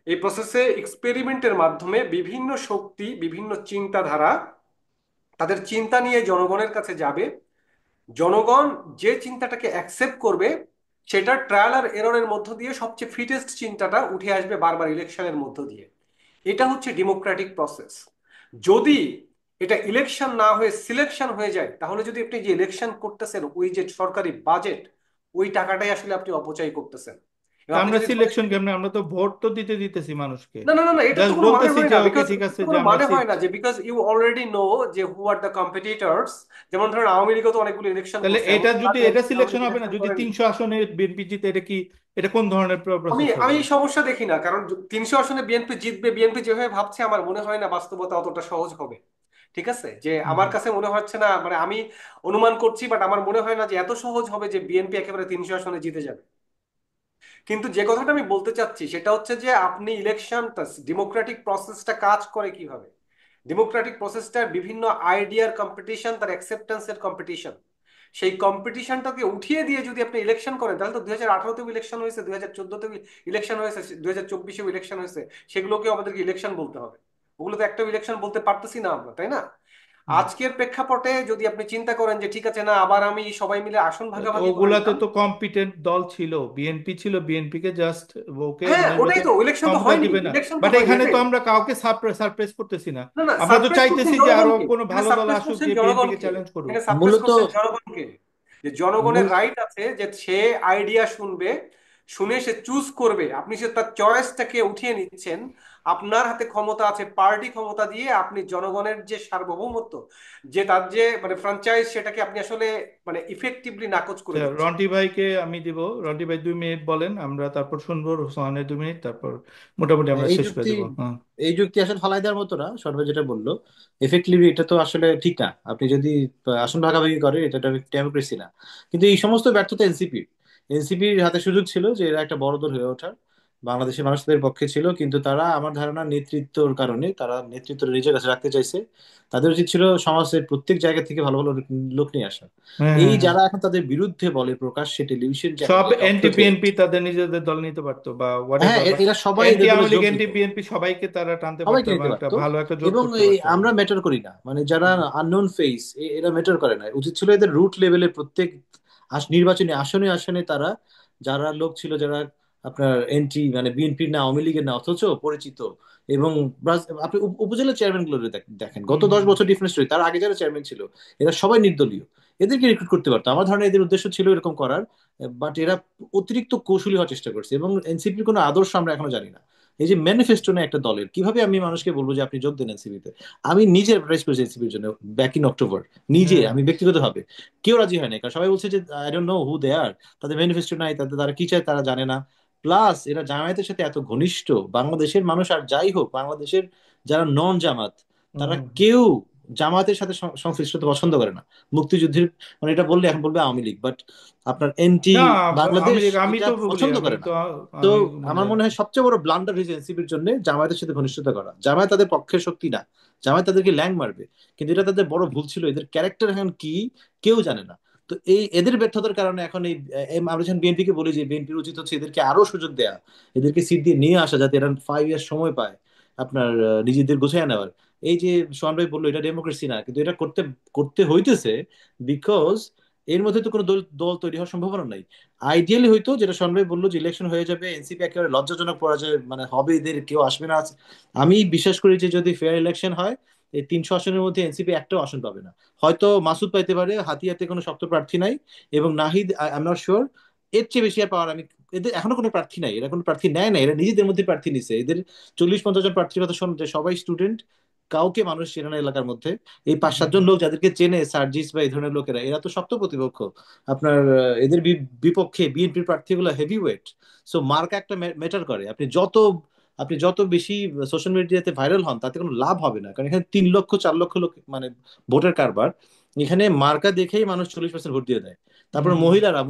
S2: এই প্রসেসে এক্সপেরিমেন্টের মাধ্যমে বিভিন্ন শক্তি, বিভিন্ন চিন্তাধারা তাদের চিন্তা নিয়ে জনগণের কাছে যাবে। জনগণ যে চিন্তাটাকে অ্যাকসেপ্ট করবে, সেটা ট্রায়াল আর এররের মধ্য দিয়ে সবচেয়ে ফিটেস্ট চিন্তাটা উঠে আসবে বারবার ইলেকশনের মধ্য দিয়ে। এটা হচ্ছে ডেমোক্রেটিক প্রসেস। যদি এটা ইলেকশন না হয়ে সিলেকশন হয়ে যায়, তাহলে যদি আপনি যে ইলেকশন করতেছেন, ওই যে সরকারি বাজেট, ওই টাকাটাই আসলে আপনি অপচয় করতেছেন। এবং আপনি
S1: আমরা
S2: যদি ধরেন,
S1: সিলেকশন কেমনে? আমরা তো ভোট তো দিতে দিতেছি মানুষকে,
S2: না না না না, এটা তো
S1: জাস্ট
S2: কোনো মানে
S1: বলতেছি
S2: হয়
S1: যে
S2: না,
S1: ওকে
S2: বিকজ
S1: ঠিক
S2: এটা
S1: আছে
S2: তো
S1: যে
S2: কোনো
S1: আমরা
S2: মানে
S1: সিট।
S2: হয় না, যে বিকজ ইউ অলরেডি নো যে হু আর দ্য কম্পিটিটরস। যেমন ধরেন আওয়ামী লীগও তো অনেকগুলো ইলেকশন
S1: তাহলে
S2: করছে, এমন
S1: এটা
S2: তো না
S1: যদি
S2: যে
S1: এটা
S2: এনসিপি আওয়ামী
S1: সিলেকশন
S2: লীগ
S1: হবে না
S2: ইলেকশন
S1: যদি
S2: করেনি।
S1: 300 আসনে বিএনপি জিতে? এটা কি, এটা কোন ধরনের
S2: আমি
S1: প্রসেস
S2: আমি
S1: হলো?
S2: এই সমস্যা দেখি না, কারণ 300 আসনে বিএনপি জিতবে, বিএনপি যেভাবে ভাবছে আমার মনে হয় না বাস্তবতা অতটা সহজ হবে। ঠিক আছে, যে
S1: হুম
S2: আমার
S1: হুম।
S2: কাছে মনে হচ্ছে না, মানে আমি অনুমান করছি, বাট আমার মনে হয় না যে এত সহজ হবে যে বিএনপি একেবারে 300 আসনে জিতে যাবে। কিন্তু যে কথাটা আমি বলতে চাচ্ছি সেটা হচ্ছে যে আপনি ইলেকশনটা, ডেমোক্রেটিক প্রসেসটা কাজ করে কিভাবে। ডেমোক্রেটিক প্রসেসটা বিভিন্ন আইডিয়ার কম্পিটিশন, তার অ্যাকসেপ্টেন্সের কম্পিটিশন। সেই কম্পিটিশনটাকে উঠিয়ে দিয়ে যদি আপনি ইলেকশন করেন, তাহলে তো 2018-তেও ইলেকশন হয়েছে, 2014-তেও ইলেকশন হয়েছে, 2024-এও ইলেকশন হয়েছে, সেগুলোকেও আমাদেরকে ইলেকশন বলতে হবে। ওগুলো তো একটা ইলেকশন বলতে পারতেছি না আমরা, তাই না?
S1: হুম।
S2: আজকের প্রেক্ষাপটে যদি আপনি চিন্তা করেন যে ঠিক আছে, না আবার আমি সবাই মিলে আসন
S1: তো
S2: ভাগাভাগি করে
S1: ওগুলাতে
S2: নিলাম।
S1: তো কম্পিটেন্ট দল ছিল, বিএনপি ছিল, বিএনপি কে জাস্ট ওকে
S2: হ্যাঁ, ওটাই
S1: নির্বাচন
S2: তো, ইলেকশন তো
S1: ক্ষমতা
S2: হয়নি,
S1: দিবে না।
S2: ইলেকশন তো
S1: বাট
S2: হয়নি,
S1: এখানে তো
S2: এটাই।
S1: আমরা কাউকে সারপ্রাইজ করতেছি না।
S2: না না,
S1: আমরা তো
S2: সারপ্রাইজ করছেন
S1: চাইতেছি যে আরো
S2: জনগণকে,
S1: কোনো
S2: এখানে
S1: ভালো দল
S2: সারপ্রাইজ
S1: আসুক
S2: করছেন
S1: যে বিএনপি কে
S2: জনগণকে,
S1: চ্যালেঞ্জ করুক।
S2: এখানে সারপ্রাইজ
S3: মূলত
S2: করছেন জনগণকে। যে জনগণের
S3: মূল
S2: রাইট আছে যে সে আইডিয়া শুনবে, শুনে সে চুজ করবে। আপনি সে তার চয়েসটাকে উঠিয়ে নিচ্ছেন। আপনার হাতে ক্ষমতা আছে, পার্টি ক্ষমতা দিয়ে আপনি জনগণের যে সার্বভৌমত্ব, যে তার যে মানে ফ্র্যাঞ্চাইজ, সেটাকে আপনি আসলে মানে ইফেক্টিভলি নাকচ করে
S1: আচ্ছা,
S2: দিচ্ছেন।
S1: রন্টি ভাইকে আমি দিব। রন্টি ভাই 2 মিনিট বলেন, আমরা তারপর শুনবো রোসমানের 2 মিনিট, তারপর মোটামুটি আমরা
S3: এই
S1: শেষ করে
S3: যুক্তি
S1: দেবো। হ্যাঁ।
S3: এই যুক্তি আসলে ফালাই দেওয়ার মতো না। সর্বে যেটা বললো এফেক্টলি এটা তো আসলে ঠিক না। আপনি যদি আসন ভাগাভাগি করেন, এটা ডেমোক্রেসি না। কিন্তু এই সমস্ত ব্যর্থতা এনসিপির হাতে সুযোগ ছিল যে এরা একটা বড় দল হয়ে ওঠার, বাংলাদেশের মানুষদের পক্ষে ছিল, কিন্তু তারা আমার ধারণা নেতৃত্বর কারণে তারা নেতৃত্ব নিজের কাছে রাখতে চাইছে। তাদের উচিত ছিল সমাজের প্রত্যেক জায়গা থেকে ভালো ভালো লোক নিয়ে আসা।
S1: হ্যাঁ
S3: এই
S1: হ্যাঁ হ্যাঁ।
S3: যারা এখন তাদের বিরুদ্ধে বলে প্রকাশ্যে টেলিভিশন
S1: সব
S3: চ্যানেলে রক্ত
S1: এনটি
S3: খেয়ে,
S1: বিএনপি তাদের নিজেদের দল নিতে পারতো বা হোয়াট
S3: হ্যাঁ
S1: এভার, বাট
S3: এরা সবাই
S1: এনটি
S3: এদের দলে
S1: আওয়ামী লীগ
S3: যোগ
S1: এনটি
S3: দিত,
S1: বিএনপি সবাইকে তারা টানতে পারতো
S3: সবাইকে
S1: এবং
S3: নিতে
S1: একটা
S3: পারতো।
S1: ভালো একটা জোট
S3: এবং
S1: করতে
S3: এই
S1: পারতো।
S3: আমরা ম্যাটার করি না, মানে যারা আননোন ফেস, এরা ম্যাটার করে না। উচিত ছিল এদের রুট লেভেলে প্রত্যেক নির্বাচনী আসনে আসনে তারা, যারা লোক ছিল যারা আপনার এন্ট্রি মানে বিএনপির না আওয়ামী লীগের না অথচ পরিচিত, এবং আপনি উপজেলা চেয়ারম্যান গুলো দেখেন,
S1: হুম
S3: গত
S1: হুম
S3: 10 বছর ডিফারেন্স রয়েছে, তার আগে যারা চেয়ারম্যান ছিল এরা সবাই নির্দলীয়। এদেরকে রিক্রুট করতে পারতো। আমার ধারণা এদের উদ্দেশ্য ছিল এরকম করার, বাট এরা অতিরিক্ত কৌশলী হওয়ার চেষ্টা করছে। এবং এনসিপির কোনো আদর্শ আমরা এখনো জানি না। এই যে ম্যানিফেস্টো না একটা দলের, কিভাবে আমি মানুষকে বলবো যে আপনি যোগ দেন এনসিপিতে? আমি নিজে অ্যাডভাইস করেছি এনসিপির জন্য ব্যাক ইন অক্টোবর, নিজে
S1: হ্যাঁ।
S3: আমি ব্যক্তিগতভাবে। কেউ রাজি হয় না, কারণ সবাই বলছে যে আই ডোন্ট নো হু দে আর, তাদের ম্যানিফেস্টো নাই, তাদের তারা কি চায় তারা জানে না। প্লাস এরা জামায়াতের সাথে এত ঘনিষ্ঠ, বাংলাদেশের মানুষ আর যাই হোক, বাংলাদেশের যারা নন জামাত
S1: হুম
S3: তারা
S1: হুম।
S3: কেউ জামাতের সাথে সংশ্লিষ্টতা পছন্দ করে না। মুক্তিযুদ্ধের মানে এটা বললে এখন বলবে আওয়ামী লীগ, বাট আপনার এনটি
S1: না,
S3: বাংলাদেশ
S1: আমি
S3: এটা
S1: তো বলি,
S3: পছন্দ
S1: আমি
S3: করে না।
S1: তো
S3: তো
S1: আমি মানে
S3: আমার মনে হয় সবচেয়ে বড় ব্লান্ডার হয়েছে এনসিপির জন্য জামায়াতের সাথে ঘনিষ্ঠতা করা। জামায়াত তাদের পক্ষের শক্তি না, জামায়াত তাদেরকে ল্যাং মারবে। কিন্তু এটা তাদের বড় ভুল ছিল, এদের ক্যারেক্টার এখন কি কেউ জানে না। তো এই এদের ব্যর্থতার কারণে এখন আমরা যখন বিএনপিকে বলি যে বিএনপির উচিত হচ্ছে এদেরকে আরো সুযোগ দেয়া, এদেরকে সিট দিয়ে নিয়ে আসা, যাতে এরা 5 ইয়ার সময় পায় আপনার নিজেদের গুছিয়ে নেওয়ার। এই যে সোহান ভাই বললো এটা ডেমোক্রেসি না, কিন্তু এটা করতে করতে হইতেছে বিকজ এর মধ্যে তো কোনো দল দল তৈরি হওয়ার সম্ভাবনা নাই। আইডিয়ালি হয়তো যেটা সন্ময় বললো যে ইলেকশন হয়ে যাবে, এনসিপি একেবারে লজ্জাজনক পরাজয় মানে হবে, এদের কেউ আসবে না। আমি বিশ্বাস করি যে যদি ফেয়ার ইলেকশন হয়, এই 300 আসনের মধ্যে এনসিপি একটাও আসন পাবে না। হয়তো মাসুদ পাইতে পারে, হাতিয়াতে কোনো শক্ত প্রার্থী নাই, এবং Nahid I am not sure. এর চেয়ে বেশি আর পাওয়ার আমি, এদের এখনো কোনো প্রার্থী নাই, এরা কোনো প্রার্থী নেয় না, এরা নিজেদের মধ্যে প্রার্থী নিছে। এদের 40-50 জন প্রার্থীর কথা শোন, যে সবাই স্টুডেন্ট, কাউকে মানুষ চেনে না এলাকার মধ্যে। এই 5-7 জন লোক যাদেরকে চেনে, সার্জিস বা এই ধরনের লোকেরা, এরা তো শক্ত প্রতিপক্ষ আপনার। এদের বিপক্ষে বিএনপির প্রার্থীগুলো হেভি ওয়েট। সো মার্কা একটা ম্যাটার করে। আপনি যত বেশি সোশ্যাল মিডিয়াতে ভাইরাল হন তাতে কোনো লাভ হবে না, কারণ এখানে 3 লক্ষ 4 লক্ষ লোক মানে ভোটের কারবার। এখানে মার্কা দেখেই মানুষ 40% ভোট দিয়ে দেয়। তারপর
S1: হুম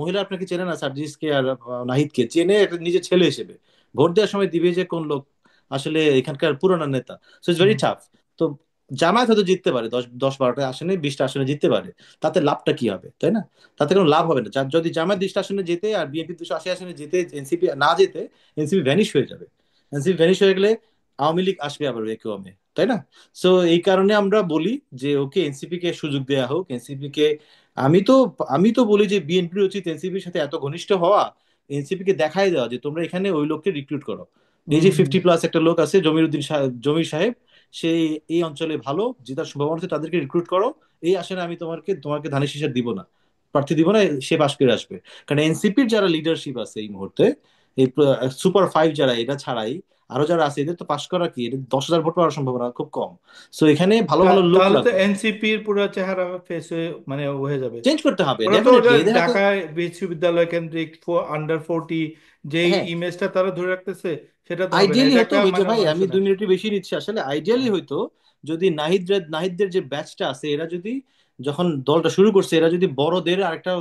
S3: মহিলা আপনাকে চেনে না, সার্জিসকে আর নাহিদকে চেনে একটা নিজের ছেলে হিসেবে। ভোট দেওয়ার সময় দিবে যে কোন লোক আসলে এখানকার পুরানা নেতা। So it's very
S1: hmm.
S3: Tough. তো জামায়াত হয়তো জিততে পারে, 10-12টা আসনে, 20টা আসনে জিততে পারে, তাতে লাভটা কি হবে, তাই না? তাতে কোনো লাভ হবে না। যদি জামায়াত 20টা আসনে যেতে আর বিএনপি 280 আসনে যেতে, এনসিপি না যেতে, এনসিপি ভ্যানিশ হয়ে যাবে। এনসিপি ভ্যানিশ হয়ে গেলে আওয়ামী লীগ আসবে আবার একমে, তাই না? সো এই কারণে আমরা বলি যে ওকে এনসিপি কে সুযোগ দেওয়া হোক। এনসিপি কে আমি তো আমি তো বলি যে বিএনপির উচিত এনসিপির সাথে এত ঘনিষ্ঠ হওয়া, এনসিপি কে দেখাই দেওয়া যে তোমরা এখানে ওই লোককে রিক্রুট করো। এই যে
S1: হুম।
S3: 50+ একটা লোক আছে, জমির সাহেব, সেই এই অঞ্চলে ভালো, জেতার সম্ভাবনা আছে, তাদেরকে রিক্রুট করো। এই আসলে আমি তোমাকে ধানের শীষের দিব না, প্রার্থী দিব না, সে পাশ করে আসবে। কারণ এনসিপির যারা লিডারশিপ আছে এই মুহূর্তে, এই সুপার 5 যারা, এটা ছাড়াই আরো যারা আছে, এদের তো পাশ করা কি, এটা 10,000 ভোট পাওয়ার সম্ভাবনা খুব কম। সো এখানে ভালো ভালো লোক
S1: তাহলে তো
S3: লাগবে,
S1: এনসিপির পুরো চেহারা ফেস হয়ে মানে হয়ে যাবে।
S3: চেঞ্জ করতে হবে
S1: ওরা তো ওটা
S3: ডেফিনেটলি এদের হাতে।
S1: ঢাকায় বিশ্ববিদ্যালয় কেন্দ্রিক আন্ডার 40 যে
S3: হ্যাঁ,
S1: ইমেজটা তারা ধরে রাখতেছে, সেটা তো হবে না,
S3: আইডিয়ালি
S1: এটা
S3: হতো
S1: একটা
S3: ওই যে
S1: মানে
S3: ভাই, আমি
S1: মানুষের না।
S3: 2 মিনিটের বেশি নিচ্ছি আসলে, আইডিয়ালি হয়তো যদি নাহিদদের যে ব্যাচটা আছে, এরা যদি যখন দলটা শুরু করছে, এরা যদি বড়দের আরেকটা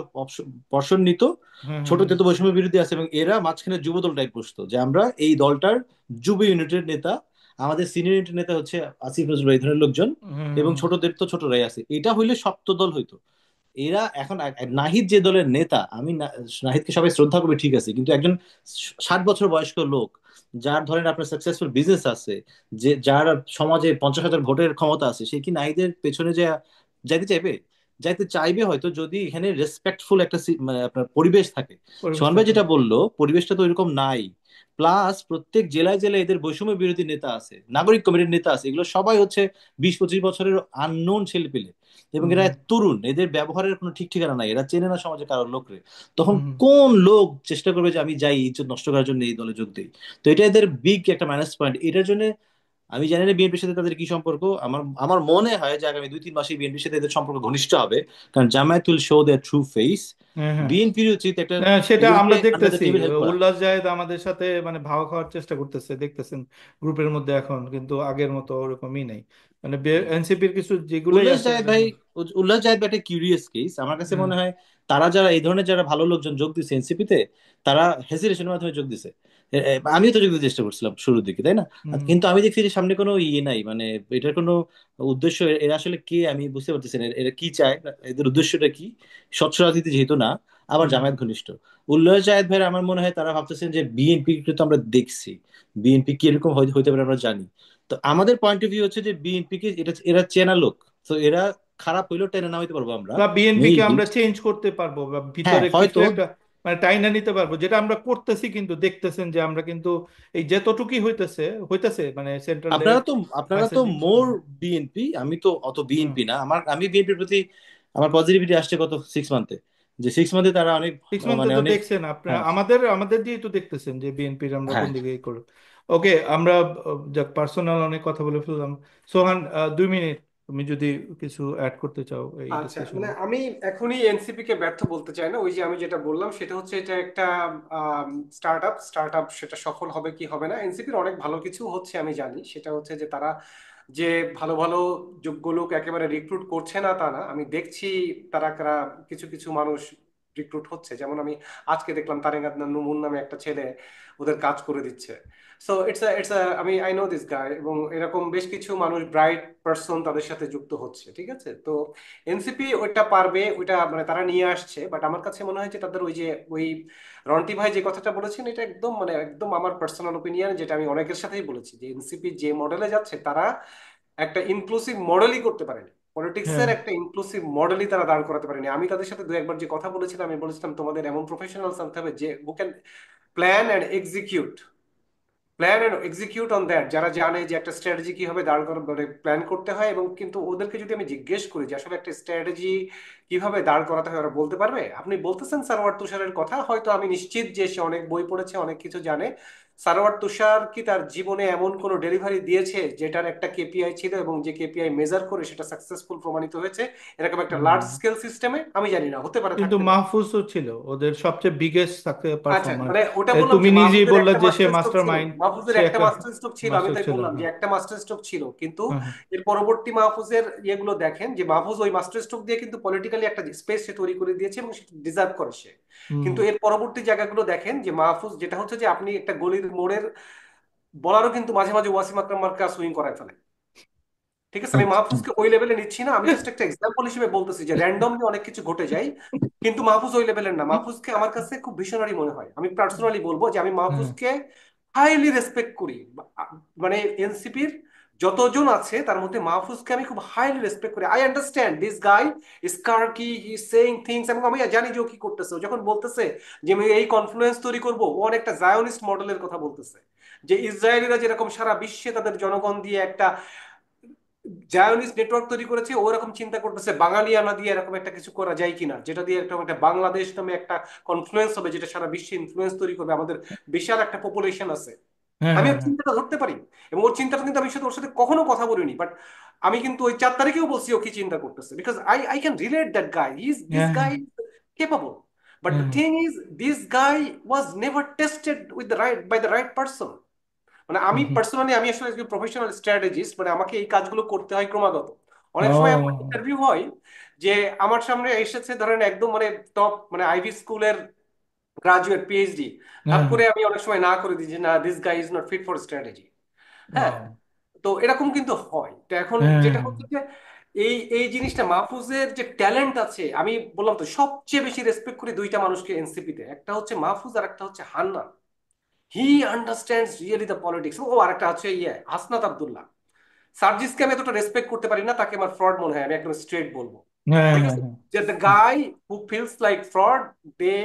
S3: পর্ষণ নিত,
S1: হুম হুম হুম
S3: ছোটদের তো বৈষম্য বিরোধী আছে, এবং এরা মাঝখানে যুব দল টাইপ বসতো, যে আমরা এই দলটার যুব ইউনিটের নেতা, আমাদের সিনিয়র ইউনিটের নেতা হচ্ছে আসিফ নজরুল, এই ধরনের লোকজন,
S1: হুম হুম
S3: এবং
S1: হুম
S3: ছোটদের তো ছোটরাই আছে, এটা হইলে সপ্ত দল হইতো। এরা এখন নাহিদ যে দলের নেতা, আমি নাহিদকে সবাই শ্রদ্ধা করবে ঠিক আছে, কিন্তু একজন 60 বছর বয়স্ক লোক, যার ধরেন আপনার সাকসেসফুল বিজনেস আছে, যে যার সমাজে 50,000 ভোটের ক্ষমতা আছে, সে কি নাহিদের পেছনে যে যাইতে চাইবে? যাইতে চাইবে হয়তো যদি এখানে রেসপেক্টফুল একটা মানে আপনার পরিবেশ থাকে।
S1: পরিবেশ
S3: সোহান ভাই
S1: থাকে।
S3: যেটা বললো, পরিবেশটা তো এরকম নাই। প্লাস প্রত্যেক জেলায় জেলায় এদের বৈষম্য বিরোধী নেতা আছে, নাগরিক কমিটির নেতা আছে, এগুলো সবাই হচ্ছে 20-25 বছরের আননোন ছেলেপিলে, এবং
S1: হুম
S3: এরা
S1: হুম
S3: তরুণ, এদের ব্যবহারের কোনো ঠিক ঠিকানা নাই, এরা চেনে না সমাজে কারোর লোকরে। তখন
S1: হুম হুম।
S3: কোন লোক চেষ্টা করবে যে আমি যাই ইজ্জত নষ্ট করার জন্য এই দলে যোগ দিই? তো এটা এদের বিগ একটা মাইনাস পয়েন্ট। এটার জন্য আমি জানি না বিএনপির সাথে তাদের কি সম্পর্ক, আমার আমার মনে হয় যে আগামী 2-3 মাসে বিএনপির সাথে এদের সম্পর্ক ঘনিষ্ঠ হবে, কারণ Jamaat will show there true face.
S1: হ্যাঁ হ্যাঁ।
S3: বিএনপির উচিত একটা
S1: সেটা
S3: এগুলোকে
S1: আমরা
S3: আন্ডার দ্য
S1: দেখতেছি,
S3: টেবিল হেল্প করা।
S1: উল্লাস জায়েদ আমাদের সাথে মানে ভাও খাওয়ার চেষ্টা করতেছে, দেখতেছেন গ্রুপের মধ্যে এখন, কিন্তু আগের মতো ওরকমই নেই। মানে এনসিপির কিছু যেগুলোই
S3: উল্লাস
S1: আছে
S3: জাহেদ ভাই,
S1: দেখবেন।
S3: উল্লাস জাহেদ ভাই একটা কিউরিয়াস কেস আমার কাছে
S1: হ্যাঁ
S3: মনে হয়। তারা যারা এই ধরনের যারা ভালো লোকজন যোগ দিচ্ছে এনসিপিতে, তারা হেসিটেশনের মাধ্যমে যোগ দিছে। আমিও তো যোগ দিতে চেষ্টা করছিলাম শুরুর দিকে, তাই না?
S1: হুম
S3: কিন্তু আমি দেখছি যে সামনে কোনো ইয়ে নাই, মানে এটার কোনো উদ্দেশ্য, এরা আসলে কে আমি বুঝতে পারতেছি না, এরা কি চায়, এদের উদ্দেশ্যটা কি। স্বচ্ছ রাজনীতি যেহেতু না, আবার
S1: হুম
S3: জামায়াত ঘনিষ্ঠ। উল্লাস জাহেদ ভাই আমার মনে হয় তারা ভাবতেছেন যে বিএনপি তো আমরা দেখছি, বিএনপি কি এরকম হইতে পারে আমরা জানি। তো আমাদের পয়েন্ট অফ ভিউ হচ্ছে যে বিএনপি কে এটা এরা চেনা লোক, তো এরা খারাপ হইলেও টেনে না হইতে পারবো আমরা,
S1: বা বিএনপি কে
S3: মেবি।
S1: আমরা চেঞ্জ করতে পারবো, বা
S3: হ্যাঁ
S1: ভিতরে কিছু
S3: হয়তো।
S1: একটা মানে টাইনা নিতে পারবো, যেটা আমরা করতেছি, কিন্তু দেখতেছেন যে আমরা কিন্তু এই যতটুকুই হইতেছে হইতেছে মানে সেন্ট্রালে
S3: আপনারা তো আপনারা তো
S1: মেসেজিং।
S3: মোর বিএনপি, আমি তো অত
S1: হুম।
S3: বিএনপি না, আমি বিএনপির প্রতি আমার পজিটিভিটি আসছে গত 6 মান্থে, যে 6 মান্থে তারা অনেক
S1: সিক্স মান্থে
S3: মানে
S1: তো
S3: অনেক।
S1: দেখছেন আপনার,
S3: হ্যাঁ,
S1: আমাদের আমাদের দিয়ে তো দেখতেছেন যে বিএনপির আমরা কোন
S3: হ্যাঁ।
S1: দিকে করব। ওকে, আমরা যাক পার্সোনাল অনেক কথা বলে ফেললাম। সোহান, 2 মিনিট, তুমি যদি কিছু অ্যাড করতে চাও এই
S2: আচ্ছা,
S1: ডিসকাশনে।
S2: মানে আমি এখনই এনসিপি কে ব্যর্থ বলতে চাই না। ওই যে আমি যেটা বললাম সেটা হচ্ছে এটা একটা স্টার্ট আপ সেটা সফল হবে কি হবে না, এনসিপির অনেক ভালো কিছু হচ্ছে আমি জানি। সেটা হচ্ছে যে তারা যে ভালো ভালো যোগ্য লোক একেবারে রিক্রুট করছে না তা না, আমি দেখছি তারা কারা কিছু কিছু মানুষ রিক্রুট হচ্ছে। যেমন আমি আজকে দেখলাম তারেক আদনান নুমুন নামে একটা ছেলে ওদের কাজ করে দিচ্ছে। সো ইটস আমি আই নো দিস গাই, এবং এরকম বেশ কিছু মানুষ ব্রাইট পারসন তাদের সাথে যুক্ত হচ্ছে। ঠিক আছে, তো এনসিপি ওইটা পারবে, ওইটা মানে তারা নিয়ে আসছে। বাট আমার কাছে মনে হয় যে তাদের ওই যে ওই রন্টি ভাই যে কথাটা বলেছেন, এটা একদম মানে একদম আমার পার্সোনাল ওপিনিয়ন, যেটা আমি অনেকের সাথেই বলেছি, যে এনসিপি যে মডেলে যাচ্ছে তারা একটা ইনক্লুসিভ মডেলই করতে পারেনি।
S1: হ্যাঁ।
S2: পলিটিক্সের একটা ইনক্লুসিভ মডেলই তারা দাঁড় করাতে পারেনি। আমি তাদের সাথে দু একবার যে কথা বলেছিলাম, আমি বলেছিলাম তোমাদের এমন প্রফেশনালস আনতে হবে যে who can plan and execute, plan and execute on that, যারা জানে যে একটা স্ট্র্যাটেজি কিভাবে দাঁড় করা মানে প্ল্যান করতে হয়। এবং কিন্তু ওদেরকে যদি আমি জিজ্ঞেস করি যে আসলে একটা স্ট্র্যাটেজি কিভাবে দাঁড় করাতে হয়, ওরা বলতে পারবে। আপনি বলতেছেন সারোয়ার তুষারের কথা, হয়তো আমি নিশ্চিত যে সে অনেক বই পড়েছে, অনেক কিছু জানে। সারোয়ার তুষার কি তার জীবনে এমন কোনো ডেলিভারি দিয়েছে যেটার একটা কেপিআই ছিল এবং যে কেপিআই মেজার করে সেটা সাকসেসফুল প্রমাণিত হয়েছে এরকম একটা লার্জ
S1: হুম।
S2: স্কেল সিস্টেমে? আমি জানি না, হতে পারে,
S1: কিন্তু
S2: থাকতে পারে।
S1: মাহফুজও ছিল ওদের সবচেয়ে বিগেস্ট
S2: আচ্ছা,
S1: পারফর্মার।
S2: মানে ওটা বললাম
S1: তুমি
S2: যে
S1: নিজেই
S2: মাহফুজের
S1: বললা
S2: একটা
S1: যে সে
S2: মাস্টার স্ট্রোক
S1: মাস্টার
S2: ছিল,
S1: মাইন্ড।
S2: মাহফুজের
S1: সে
S2: একটা
S1: একটা
S2: মাস্টার স্ট্রোক ছিল, আমি
S1: মাস্টার
S2: তাই
S1: ছিল,
S2: বললাম যে
S1: হ্যাঁ।
S2: একটা মাস্টার স্ট্রোক ছিল। কিন্তু
S1: হ্যাঁ হ্যাঁ।
S2: এর পরবর্তী মাহফুজের ইয়েগুলো দেখেন, যে মাহফুজ ওই মাস্টার স্ট্রোক দিয়ে কিন্তু পলিটিক্যালি একটা স্পেস সে তৈরি করে দিয়েছে এবং সেটা ডিজার্ভ করে সে।
S1: হুম
S2: কিন্তু এর পরবর্তী জায়গাগুলো দেখেন যে মাহফুজ যেটা হচ্ছে যে আপনি একটা গলির মোড়ের বলারও কিন্তু মাঝে মাঝে ওয়াসিম আকরাম মার্কা সুইং করায় ফেলে। ঠিক আছে, আমি মাহফুজকে ওই লেভেলে নিচ্ছি না, আমি জাস্ট একটা এক্সাম্পল হিসেবে বলতেছি যে র্যান্ডমলি অনেক কিছু ঘটে যায়। কিন্তু মাহফুজ ওই লেভেলের না। মাহফুজকে আমার কাছে খুব ভিশনারি মনে হয়। আমি পার্সোনালি বলবো যে আমি
S1: হ্যাঁ।
S2: মাহফুজকে হাইলি রেসপেক্ট করি। মানে এনসিপির যতজন আছে তার মধ্যে মাহফুজকে আমি খুব হাইলি রেসপেক্ট করি। I understand this guy is Karki, he saying things, এবং আমি জানি যে ও কি করতেছে। ও যখন বলতেছে যে আমি এই কনফ্লুয়েন্স তৈরি করব, ও অনেকটা জায়োনিস্ট মডেলের কথা বলতেছে, যে ইসরায়েলিরা যেরকম সারা বিশ্বে তাদের জনগণ দিয়ে একটা জায়নিস্ট নেটওয়ার্ক তৈরি করেছে, ওরকম চিন্তা করতেছে বাঙালিয়ানা দিয়ে এরকম একটা কিছু করা যায় কিনা, যেটা দিয়ে একটা একটা বাংলাদেশ নামে একটা কনফ্লুয়েন্স হবে, যেটা সারা বিশ্বে ইনফ্লুয়েন্স তৈরি করবে, আমাদের বিশাল একটা পপুলেশন আছে।
S1: হ্যাঁ,
S2: আমি
S1: হ্যাঁ,
S2: ওর
S1: হ্যাঁ,
S2: চিন্তাটা ধরতে পারি, এবং ওর চিন্তাটা কিন্তু আমি সাথে ওর সাথে কখনো কথা বলিনি, বাট আমি কিন্তু ওই 4 তারিখেও বলছি ও কি চিন্তা করতেছে, because I can relate that guy, this
S1: হ্যাঁ,
S2: গাই কেপেবল, বাট
S1: হ্যাঁ,
S2: দ্য
S1: হ্যাঁ,
S2: thing is this guy was never tested with the right by the right person. মানে আমি
S1: হুম, হুম।
S2: পার্সোনালি, আমি আসলে একজন প্রফেশনাল স্ট্র্যাটেজিস্ট, মানে আমাকে এই কাজগুলো করতে হয় ক্রমাগত। অনেক সময় এমন
S1: ও,
S2: ইন্টারভিউ হয় যে আমার সামনে এসেছে ধরেন একদম মানে টপ মানে আইভি স্কুলের গ্রাজুয়েট, পিএইচডি, ধাপ
S1: হ্যাঁ, হ্যাঁ,
S2: করে আমি অনেক সময় না করে দিই যে না, this guy is not fit for strategy. হ্যাঁ,
S1: ও,
S2: তো এরকম কিন্তু হয়। তো এখন
S1: হ্যাঁ,
S2: যেটা হচ্ছে যে এই এই জিনিসটা, মাহফুজের যে ট্যালেন্ট আছে, আমি বললাম তো সবচেয়ে বেশি রেসপেক্ট করি দুইটা মানুষকে এনসিপিতে, একটা হচ্ছে মাহফুজ আর একটা হচ্ছে হান্নান। হি আন্ডারস্ট্যান্ডস রিয়েলি দ্য পলিটিক্স। ও আরেকটা হচ্ছে হাসনাত আব্দুল্লাহ। সার্জিসকে আমি এতটা রেসপেক্ট করতে পারি না, তাকে আমার ফ্রড মনে হয়, আমি একদম স্ট্রেট বলবো।
S1: হ্যাঁ,
S2: ঠিক
S1: হ্যাঁ,
S2: আছে,
S1: হ্যাঁ,
S2: যে the guy who feels like fraud, they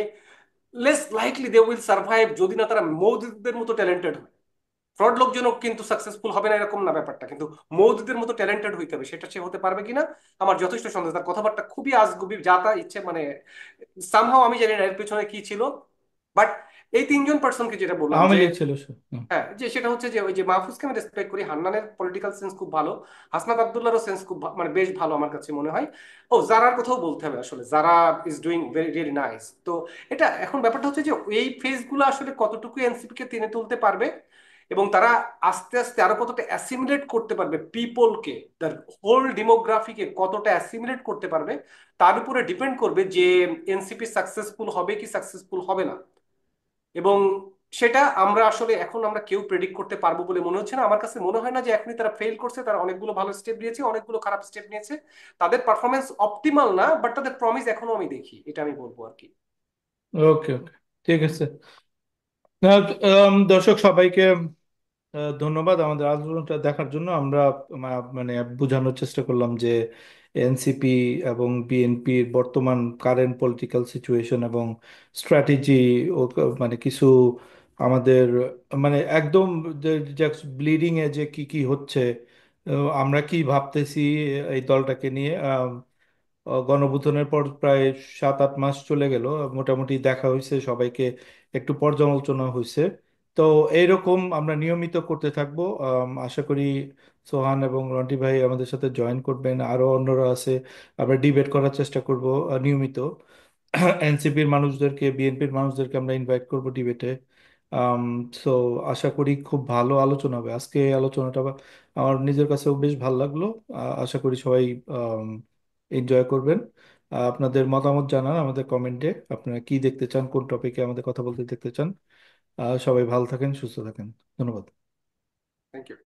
S2: less likely they will survive, যদি না তারা মৌদুদের মতো ট্যালেন্টেড হয়। ফ্রড লোকজনও কিন্তু সাকসেসফুল হবে না এরকম না ব্যাপারটা, কিন্তু মৌদুদের মতো ট্যালেন্টেড হইতে হবে, সেটা সে হতে পারবে কিনা আমার যথেষ্ট সন্দেহ। তার কথাবার্তা খুবই আজগুবি, যা তা ইচ্ছে, মানে সামহাও আমি জানি না এর পেছনে কি ছিল। বাট এই 3জন পার্সনকে যেটা বললাম
S1: আওয়ামী
S2: যে,
S1: লীগ ছিল সে। হুম।
S2: হ্যাঁ, যে সেটা হচ্ছে যে ওই যে মাহফুজকে আমি রেসপেক্ট করি, হান্নানের পলিটিক্যাল সেন্স খুব ভালো, হাসনাত আব্দুল্লাহরও সেন্স খুব মানে বেশ ভালো আমার কাছে মনে হয়। ও জারার কথাও বলতে হবে, আসলে Zara is doing very really nice. তো এটা এখন ব্যাপারটা হচ্ছে যে এই ফেজগুলো আসলে কতটুকু এনসিপি কে টেনে তুলতে পারবে, এবং তারা আস্তে আস্তে আরো কতটা অ্যাসিমিলেট করতে পারবে পিপলকে, তার হোল ডেমোগ্রাফিকে কতটা অ্যাসিমিলেট করতে পারবে, তার উপরে ডিপেন্ড করবে যে এনসিপি সাকসেসফুল হবে কি সাকসেসফুল হবে না। এবং সেটা আমরা আসলে এখন আমরা কেউ প্রেডিক্ট করতে পারবো বলে মনে হচ্ছে না। আমার কাছে মনে হয় না যে এখনই তারা ফেল করছে, তারা অনেকগুলো ভালো স্টেপ নিয়েছে, অনেকগুলো খারাপ স্টেপ নিয়েছে, তাদের পারফরমেন্স অপটিমাল না, বাট তাদের প্রমিস এখনো আমি দেখি, এটা আমি বলবো আর কি।
S1: ওকে, ওকে, ঠিক আছে। দর্শক সবাইকে ধন্যবাদ আমাদের আলোচনাটা দেখার জন্য। আমরা মানে বোঝানোর চেষ্টা করলাম যে এনসিপি এবং বিএনপির বর্তমান কারেন্ট পলিটিক্যাল সিচুয়েশন এবং স্ট্র্যাটেজি, ও মানে কিছু আমাদের মানে একদম ব্লিডিং এ যে কি কি হচ্ছে, আমরা কি ভাবতেছি এই দলটাকে নিয়ে। গণঅভ্যুত্থানের পর প্রায় 7-8 মাস চলে গেল, মোটামুটি দেখা হয়েছে সবাইকে, একটু পর্যালোচনা হয়েছে। তো এইরকম আমরা নিয়মিত করতে থাকবো। আশা করি সোহান এবং রন্টি ভাই আমাদের সাথে জয়েন করবেন, আরো অন্যরা আছে। আমরা ডিবেট করার চেষ্টা করব নিয়মিত। এনসিপির মানুষদেরকে, বিএনপির মানুষদেরকে আমরা ইনভাইট করব ডিবেটে। সো আশা করি খুব ভালো আলোচনা হবে আজকে। এই আলোচনাটা আমার নিজের কাছেও বেশ ভালো লাগলো। আশা করি সবাই এনজয় করবেন। আপনাদের মতামত জানান আমাদের কমেন্টে, আপনারা কি দেখতে চান, কোন টপিকে আমাদের কথা বলতে দেখতে চান। সবাই ভালো থাকেন, সুস্থ থাকেন। ধন্যবাদ।
S2: Thank you.